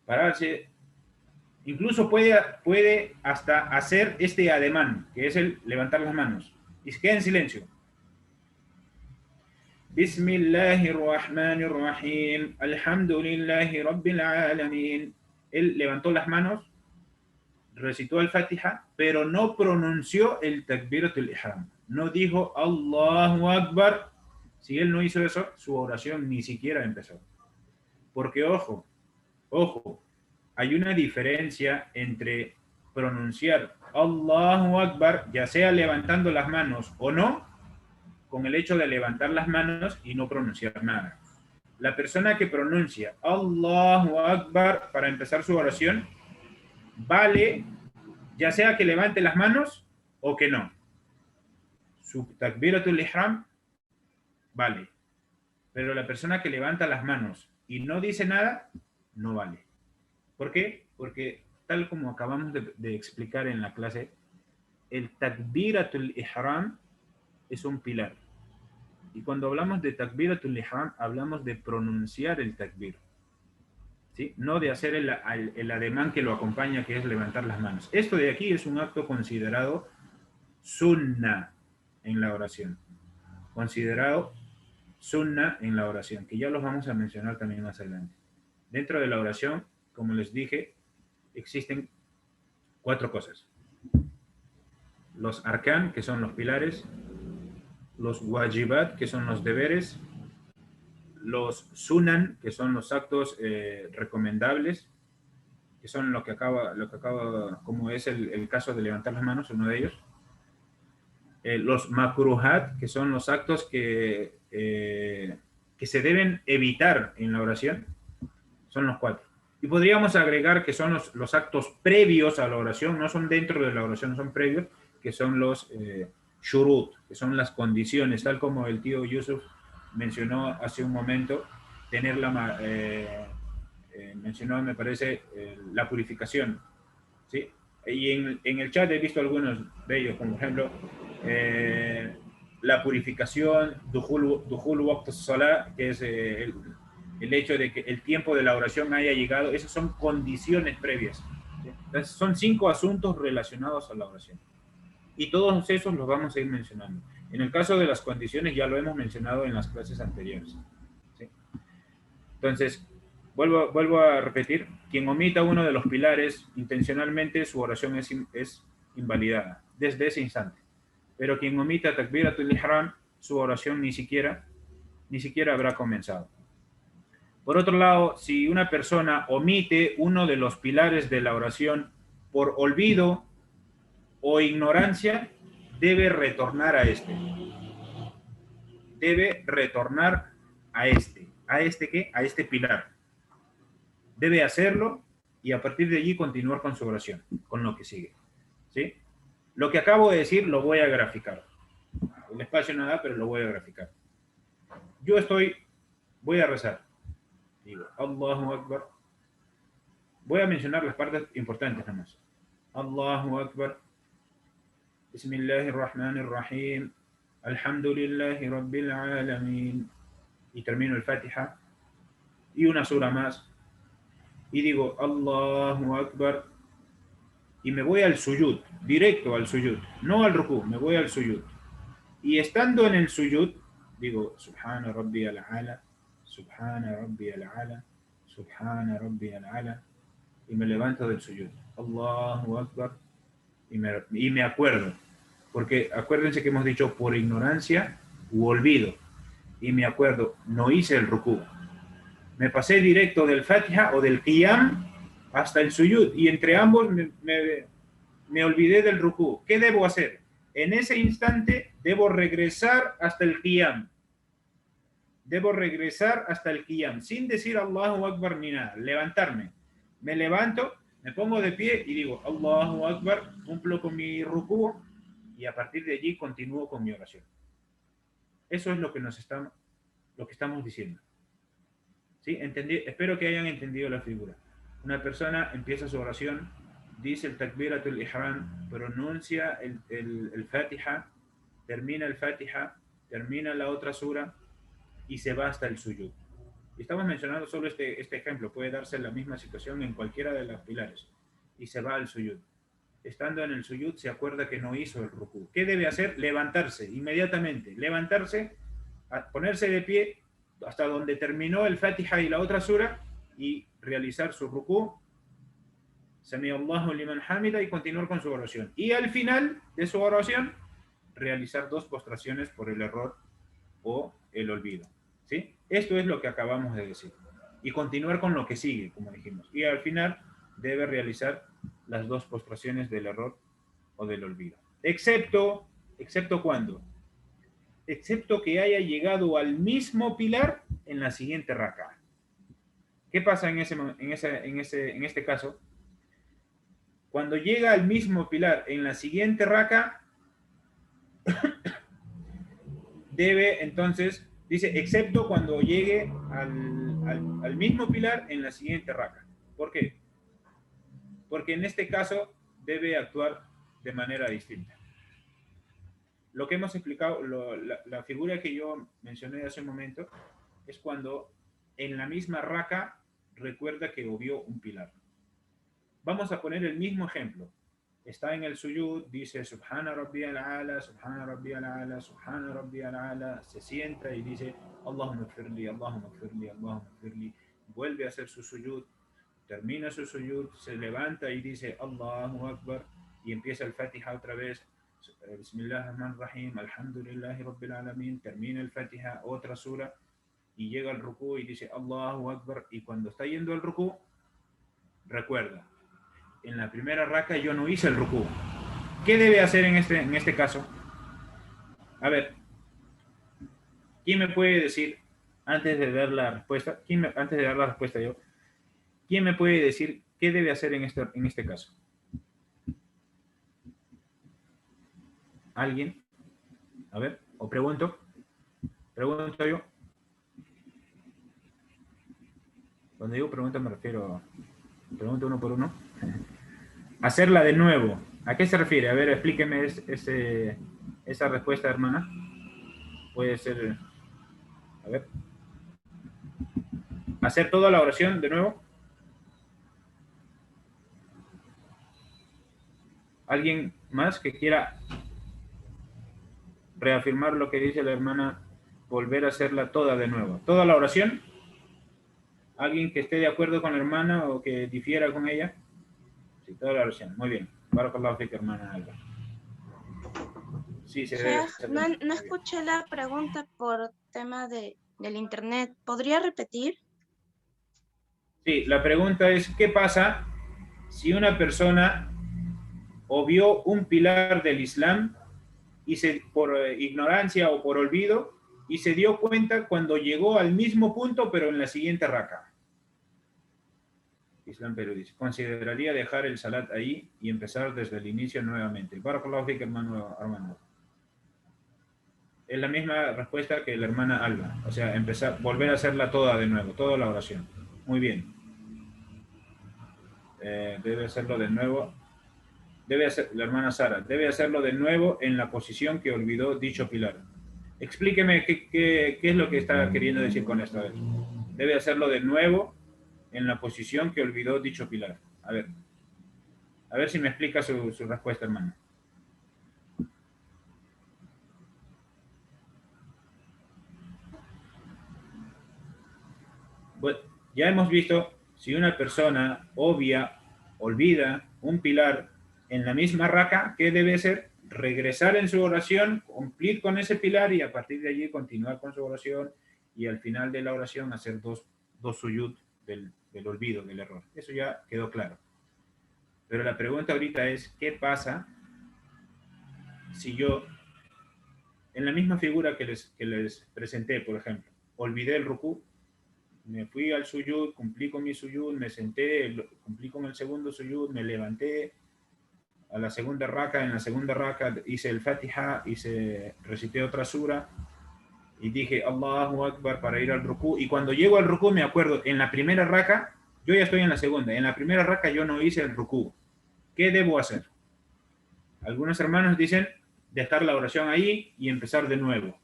[SPEAKER 1] pararse, incluso puede hasta hacer este ademán, que es el levantar las manos, y se queda en silencio. Bismillahirrahmanirrahim, alhamdulillahi rabbil alamin. Él levantó las manos, recitó el Fatiha, pero no pronunció el Takbiratul Ihram. No dijo Allahu Akbar. Si él no hizo eso, su oración ni siquiera empezó. Porque ojo, hay una diferencia entre pronunciar Allahu Akbar, ya sea levantando las manos o no, con el hecho de levantar las manos y no pronunciar nada. La persona que pronuncia Allahu Akbar para empezar su oración, vale, ya sea que levante las manos o que no. Su Takbiratul Ihram vale. Pero la persona que levanta las manos y no dice nada, no vale. ¿Por qué? Porque tal como acabamos de explicar en la clase, el Takbiratul Ihram es un pilar. Y cuando hablamos de Takbiratul Ihram, hablamos de pronunciar el takbir. ¿Sí? No de hacer el ademán que lo acompaña, que es levantar las manos. Esto de aquí es un acto considerado sunna en la oración. Considerado sunna en la oración, que ya los vamos a mencionar también más adelante. Dentro de la oración, como les dije, existen 4 cosas. Los arkan, que son los pilares, los wajibat, que son los deberes, los sunan, que son los actos recomendables, que son lo que acaba, como es el caso de levantar las manos, uno de ellos. Los makruhat, que son los actos que se deben evitar en la oración, son los 4. Y podríamos agregar que son los actos previos a la oración, no son dentro de la oración, son previos, que son los shurut, que son las condiciones, tal como el tío Yusuf mencionó hace un momento, tener mencionó, me parece, la purificación, ¿sí? Y en el chat he visto algunos de ellos, como por ejemplo, la purificación, dukhul waqt as-salah, que es el hecho de que el tiempo de la oración haya llegado. Esas son condiciones previas. ¿Sí? Entonces, son 5 asuntos relacionados a la oración. Y todos esos los vamos a ir mencionando. En el caso de las condiciones ya lo hemos mencionado en las clases anteriores. ¿Sí? Entonces, vuelvo a repetir, quien omita uno de los pilares intencionalmente, su oración es invalidada desde ese instante. Pero quien omita takbiratul ihram, su oración ni siquiera habrá comenzado. Por otro lado, si una persona omite uno de los pilares de la oración por olvido o ignorancia, debe retornar a este. Debe retornar a este. ¿A este qué? A este pilar. Debe hacerlo y a partir de allí continuar con su oración, con lo que sigue. ¿Sí? Lo que acabo de decir lo voy a graficar. El espacio nada, pero lo voy a graficar. Voy a rezar. Digo, Allahu Akbar. Voy a mencionar las partes importantes nada más. Allahu Akbar. Bismillahirrahmanirrahim. Alhamdulillahi Rabbil Alamin. Y termino el Fatiha. Y una sura más. Y digo, Allahu Akbar. Y me voy al suyud, directo al suyud. No al rukú, me voy al suyud. Y estando en el suyud, digo, Subhana Rabbi al-Ala, Subhana Rabbi al-Ala, Subhana Rabbi al-Ala. Y me levanto del suyud. Allahu Akbar. Y me acuerdo. Porque acuérdense que hemos dicho por ignorancia u olvido. Y me acuerdo, no hice el rukú. Me pasé directo del Fatiha o del Qiyam hasta el suyud. Y entre ambos me olvidé del rukú. ¿Qué debo hacer? En ese instante debo regresar hasta el Qiyam. Debo regresar hasta el Qiyam. Sin decir Allahu Akbar ni nada. Levantarme. Me levanto, me pongo de pie y digo Allahu Akbar, cumplo con mi rukú y a partir de allí continúo con mi oración. Eso es lo que estamos diciendo. ¿Sí? Espero que hayan entendido la figura. Una persona empieza su oración, dice el takbiratul ihram, pronuncia el Fatiha, termina el Fatiha, termina la otra sura y se va hasta el suyud. Estamos mencionando solo este ejemplo, puede darse la misma situación en cualquiera de los pilares. Y se va al suyud. Estando en el suyud se acuerda que no hizo el rukú. ¿Qué debe hacer? Levantarse inmediatamente. Levantarse, ponerse de pie hasta donde terminó el Fatiha y la otra sura y realizar su rukú. Sami Allahu liman hamida y continuar con su oración. Y al final de su oración, realizar 2 postraciones por el error o el olvido. ¿Sí? Esto es lo que acabamos de decir. Y continuar con lo que sigue, como dijimos. Y al final debe realizar las 2 postraciones del error o del olvido. ¿Excepto cuándo? Excepto que haya llegado al mismo pilar en la siguiente raka. ¿Qué pasa en este caso? Cuando llega al mismo pilar en la siguiente raka, debe entonces, dice, excepto cuando llegue al mismo pilar en la siguiente raka. ¿Por qué? Porque en este caso debe actuar de manera distinta. Lo que hemos explicado, la figura que yo mencioné hace un momento, es cuando en la misma raka recuerda que obvió un pilar. Vamos a poner el mismo ejemplo. Está en el suyud, dice Subhana Rabbi al-Ala, Subhana Rabbi al-Ala, Subhana Rabbi al-Ala, se sienta y dice Allahumma gfirli, Allahumma gfirli, Allahumma gfirli. Vuelve a hacer su suyud, termina su suyud, se levanta y dice Allahu Akbar y empieza el Fatiha otra vez. Bismillahirrahmanirrahim, Alhamdulillahi Rabbil Alamin, termina el Fatiha, otra sura y llega al rukú y dice Allahu Akbar y cuando está yendo al rukú, recuerda, en la primera raka yo no hice el rukú. ¿Qué debe hacer en este caso? A ver, ¿quién me puede decir, antes de dar la respuesta, ¿quién me puede decir qué debe hacer en este caso? ¿Alguien? A ver, o pregunto yo. Cuando digo pregunta me refiero a pregunta uno por uno. Hacerla de nuevo. ¿A qué se refiere? A ver, explíqueme esa respuesta, hermana. puede ser, a ver, hacer toda la oración de nuevo. ¿Alguien más que quiera reafirmar lo que dice la hermana, volver a hacerla toda de nuevo? ¿Toda la oración? ¿Alguien que esté de acuerdo con la hermana o que difiera con ella? Sí, toda la oración. Muy bien. Barakallahu fik, hermana Alba. Sí, se debe hacer.
[SPEAKER 4] No escuché la pregunta por tema del internet. ¿Podría repetir?
[SPEAKER 1] Sí, la pregunta es, ¿qué pasa si una persona obvió un pilar del Islam y por ignorancia o por olvido, y se dio cuenta cuando llegó al mismo punto, pero en la siguiente raka? Islam Perú dice, consideraría dejar el salat ahí y empezar desde el inicio nuevamente. Barakallahu fik, hermano Armando. Es la misma respuesta que la hermana Alba, o sea, volver a hacerla toda de nuevo, toda la oración. Muy bien. Debe hacerlo de nuevo. La hermana Sara, debe hacerlo de nuevo en la posición que olvidó dicho pilar. Explíqueme qué es lo que está queriendo decir con esto. A ver. Debe hacerlo de nuevo en la posición que olvidó dicho pilar. A ver si me explica su respuesta, hermano. Bueno, ya hemos visto, si una persona olvida un pilar en la misma raka, ¿qué debe hacer? Regresar en su oración, cumplir con ese pilar y a partir de allí continuar con su oración y al final de la oración hacer dos suyud del olvido, del error. Eso ya quedó claro. Pero la pregunta ahorita es, ¿qué pasa si yo, en la misma figura que les presenté, por ejemplo, olvidé el rukú, me fui al suyud, cumplí con mi suyud, me senté, cumplí con el segundo suyud, me levanté a la segunda raka, en la segunda raka hice el Fatiha, recité otra sura y dije Allahu Akbar para ir al rukú, y cuando llego al rukú me acuerdo, en la primera raka, yo ya estoy en la segunda, en la primera raka yo no hice el rukú. ¿Qué debo hacer? Algunos hermanos dicen dejar la oración ahí y empezar de nuevo.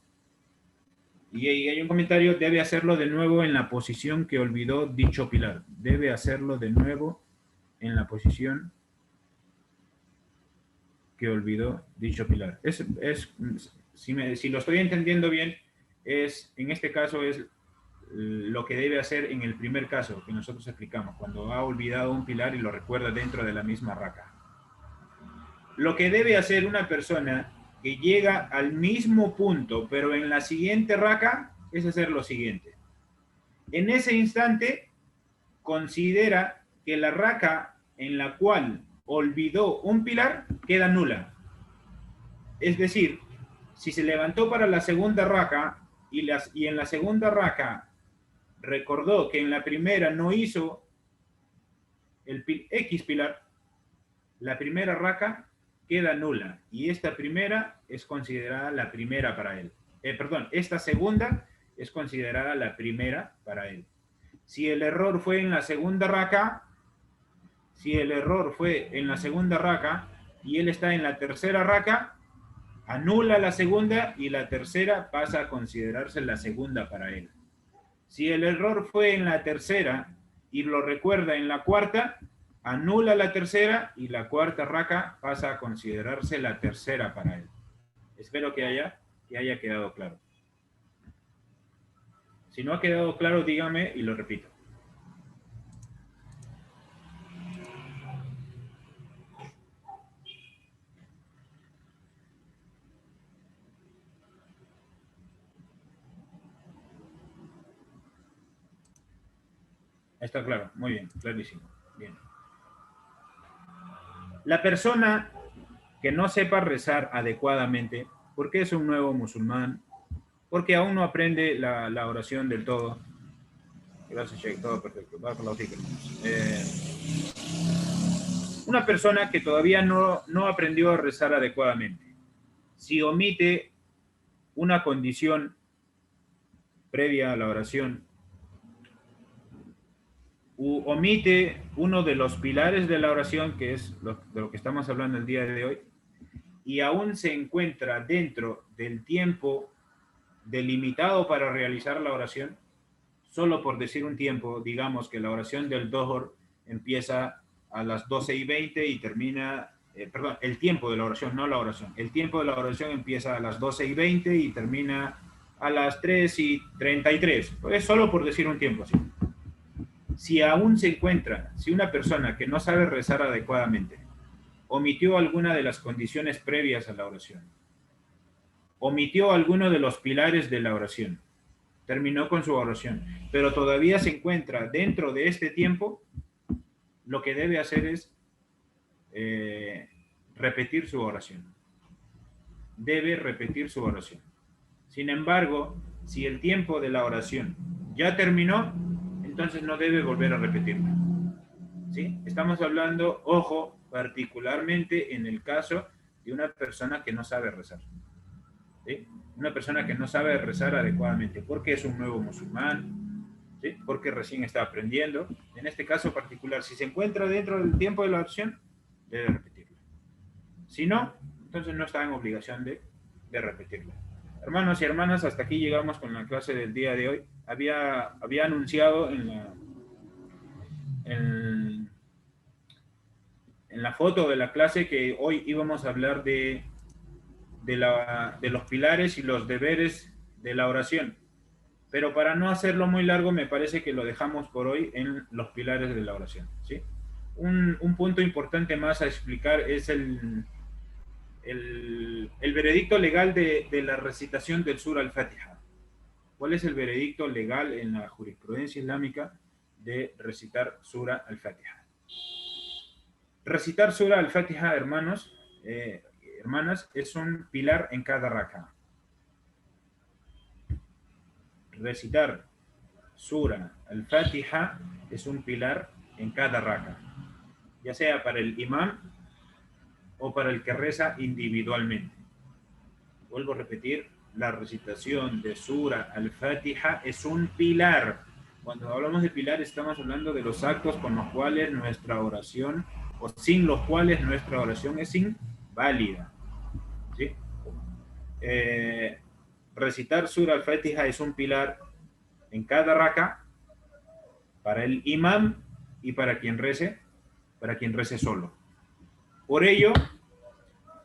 [SPEAKER 1] Y hay un comentario, debe hacerlo de nuevo en la posición que olvidó dicho pilar. Debe hacerlo de nuevo en la posición que olvidó dicho pilar. Si lo estoy entendiendo bien, en este caso es lo que debe hacer en el primer caso que nosotros explicamos, cuando ha olvidado un pilar y lo recuerda dentro de la misma raka. Lo que debe hacer una persona que llega al mismo punto, pero en la siguiente raka, es hacer lo siguiente. En ese instante, considera que la raka en la cual olvidó un pilar queda nula. Es decir, si se levantó para la segunda raka y en la segunda raka recordó que en la primera no hizo el X pilar, la primera raka queda nula y esta primera es considerada la primera para él. Esta segunda es considerada la primera para él. Si el error fue en la segunda raka, y él está en la tercera raka, anula la segunda y la tercera pasa a considerarse la segunda para él. Si el error fue en la tercera y lo recuerda en la cuarta, anula la tercera y la cuarta raka pasa a considerarse la tercera para él. Espero que haya quedado claro. Si no ha quedado claro, dígame y lo repito. Está claro, muy bien, clarísimo. Bien. La persona que no sepa rezar adecuadamente, porque es un nuevo musulmán, porque aún no aprende la oración del todo. Gracias, Sheikh, todo perfecto. Una persona que todavía no aprendió a rezar adecuadamente, si omite una condición previa a la oración, omite uno de los pilares de la oración, que es de lo que estamos hablando el día de hoy, y aún se encuentra dentro del tiempo delimitado para realizar la oración, solo por decir un tiempo, digamos que la oración del Dohor empieza a las 12:20 y termina, perdón, el tiempo de la oración, no la oración. El tiempo de la oración empieza a las 12:20 y termina a las 3:33. Pues solo por decir un tiempo así. Si aún se encuentra, si una persona que no sabe rezar adecuadamente, omitió alguna de las condiciones previas a la oración, omitió alguno de los pilares de la oración, terminó con su oración, pero todavía se encuentra dentro de este tiempo, lo que debe hacer es repetir su oración. Debe repetir su oración. Sin embargo, si el tiempo de la oración ya terminó, entonces no debe volver a repetirla. ¿Sí? Estamos hablando, ojo, particularmente en el caso de una persona que no sabe rezar. ¿Sí? Una persona que no sabe rezar adecuadamente, porque es un nuevo musulmán, ¿sí? Porque recién está aprendiendo. En este caso particular, si se encuentra dentro del tiempo de la oración, debe repetirla. Si no, entonces no está en obligación de repetirla. Hermanos y hermanas, hasta aquí llegamos con la clase del día de hoy. Había anunciado en la foto de la clase que hoy íbamos a hablar de los pilares y los deberes de la oración. Pero para no hacerlo muy largo, me parece que lo dejamos por hoy en los pilares de la oración, ¿sí? Un punto importante más a explicar es el veredicto legal de la recitación del Sura al-Fatiha. ¿Cuál es el veredicto legal en la jurisprudencia islámica de recitar Sura al-Fatiha? Recitar Sura al-Fatiha, hermanos, hermanas, es un pilar en cada raka. Recitar Sura al-Fatiha es un pilar en cada raka, ya sea para el imam o para el que reza individualmente. Vuelvo a repetir, la recitación de Sura al-Fatiha es un pilar. Cuando hablamos de pilar estamos hablando de los actos con los cuales nuestra oración, o sin los cuales nuestra oración es inválida. ¿Sí? Recitar Sura al-Fatiha es un pilar en cada raka para el imam y para quien rece solo. Por ello,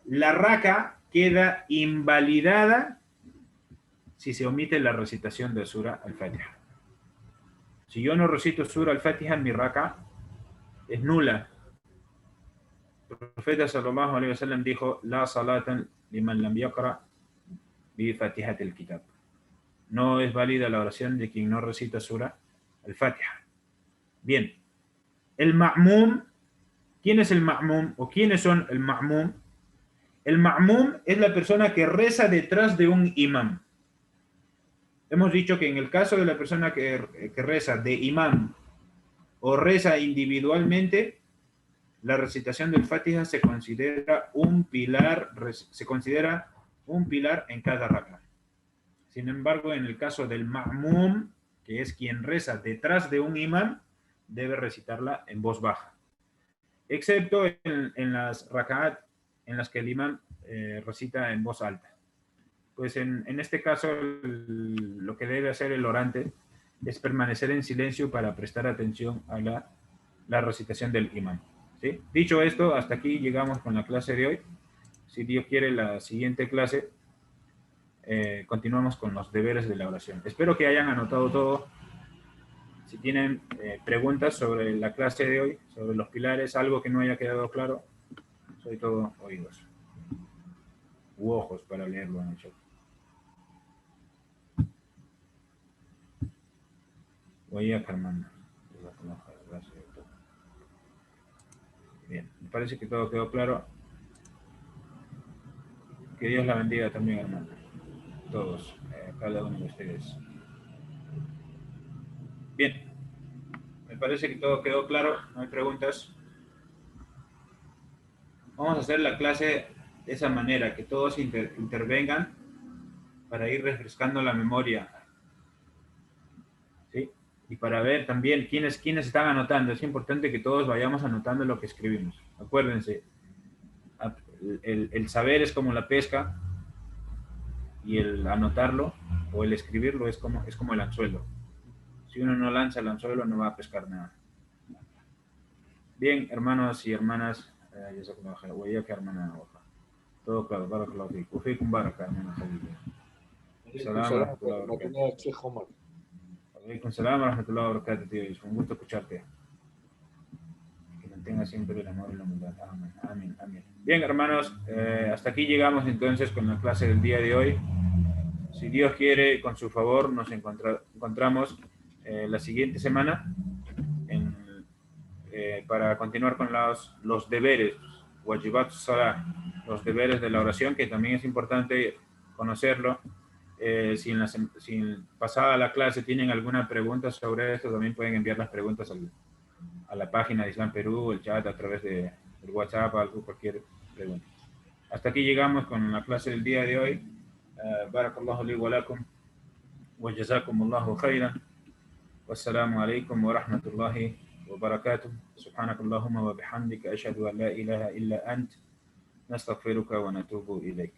[SPEAKER 1] la raka queda invalidada si se omite la recitación de Sura al-Fatiha. Si yo no recito Sura al-Fatiha, mi raka es nula. El profeta sallallahu alaihi wasallam dijo: La salatan liman lam yaqra bi fatihat al-kitab. No es válida la oración de quien no recita Sura al-Fatiha. Bien, el ma'mum, ¿quién es el ma'mum o quiénes son el ma'mum? El ma'mum es la persona que reza detrás de un imam. Hemos dicho que en el caso de la persona que reza de imam o reza individualmente, la recitación del Fatiha se considera un pilar en cada raka. Sin embargo, en el caso del ma'mum, que es quien reza detrás de un imam, debe recitarla en voz baja, excepto en las raka'at en las que el imam recita en voz alta. Pues en este caso lo que debe hacer el orante es permanecer en silencio para prestar atención a la recitación del imam. ¿Sí? Dicho esto, hasta aquí llegamos con la clase de hoy. Si Dios quiere, la siguiente clase continuamos con los deberes de la oración. Espero que hayan anotado todo. Si tienen preguntas sobre la clase de hoy, sobre los pilares, algo que no haya quedado claro, soy todo oídos u ojos para leerlo en el chat. Voy a Carmán. Bien, me parece que todo quedó claro. Que Dios la bendiga también, hermano. Todos, cada uno de ustedes. Bien, me parece que todo quedó claro. No hay preguntas. Vamos a hacer la clase de esa manera, que todos intervengan para ir refrescando la memoria. ¿Sí? Y para ver también quiénes están anotando. Es importante que todos vayamos anotando lo que escribimos. Acuérdense, el saber es como la pesca y el anotarlo o el escribirlo es como el anzuelo. Si uno no lanza el anzuelo, no va a pescar nada. Bien, hermanos y hermanas, hermana, todo claro, barakallahu fiik. Ufikum baraka, hermana Khadija. Salam wa rahmatullahi wa barakatuh. Alaikum salam wa rahmatullahi wa barakatuh, tío. Es un gusto escucharte. Que mantenga siempre el amor y la humildad. Amén, amén, amén. Bien, hermanos, hasta aquí llegamos entonces con la clase del día de hoy. Si Dios quiere, con su favor, nos encontramos la siguiente semana para continuar con los deberes, wajibat salah, los deberes de la oración, que también es importante conocerlo. Si pasada la clase tienen alguna pregunta sobre esto, también pueden enviar las preguntas a la página de Islam Perú, el chat, a través del WhatsApp, algo, cualquier pregunta. Hasta aquí llegamos con la clase del día de hoy. Barakallahu li wa lakum wa jazakumullahu khairan. Wassalamu alaikum wa rahmatullahi وبركاته سبحانك اللهم وبحمدك أشهد أن لا إله إلا أنت نستغفرك ونتوب إليك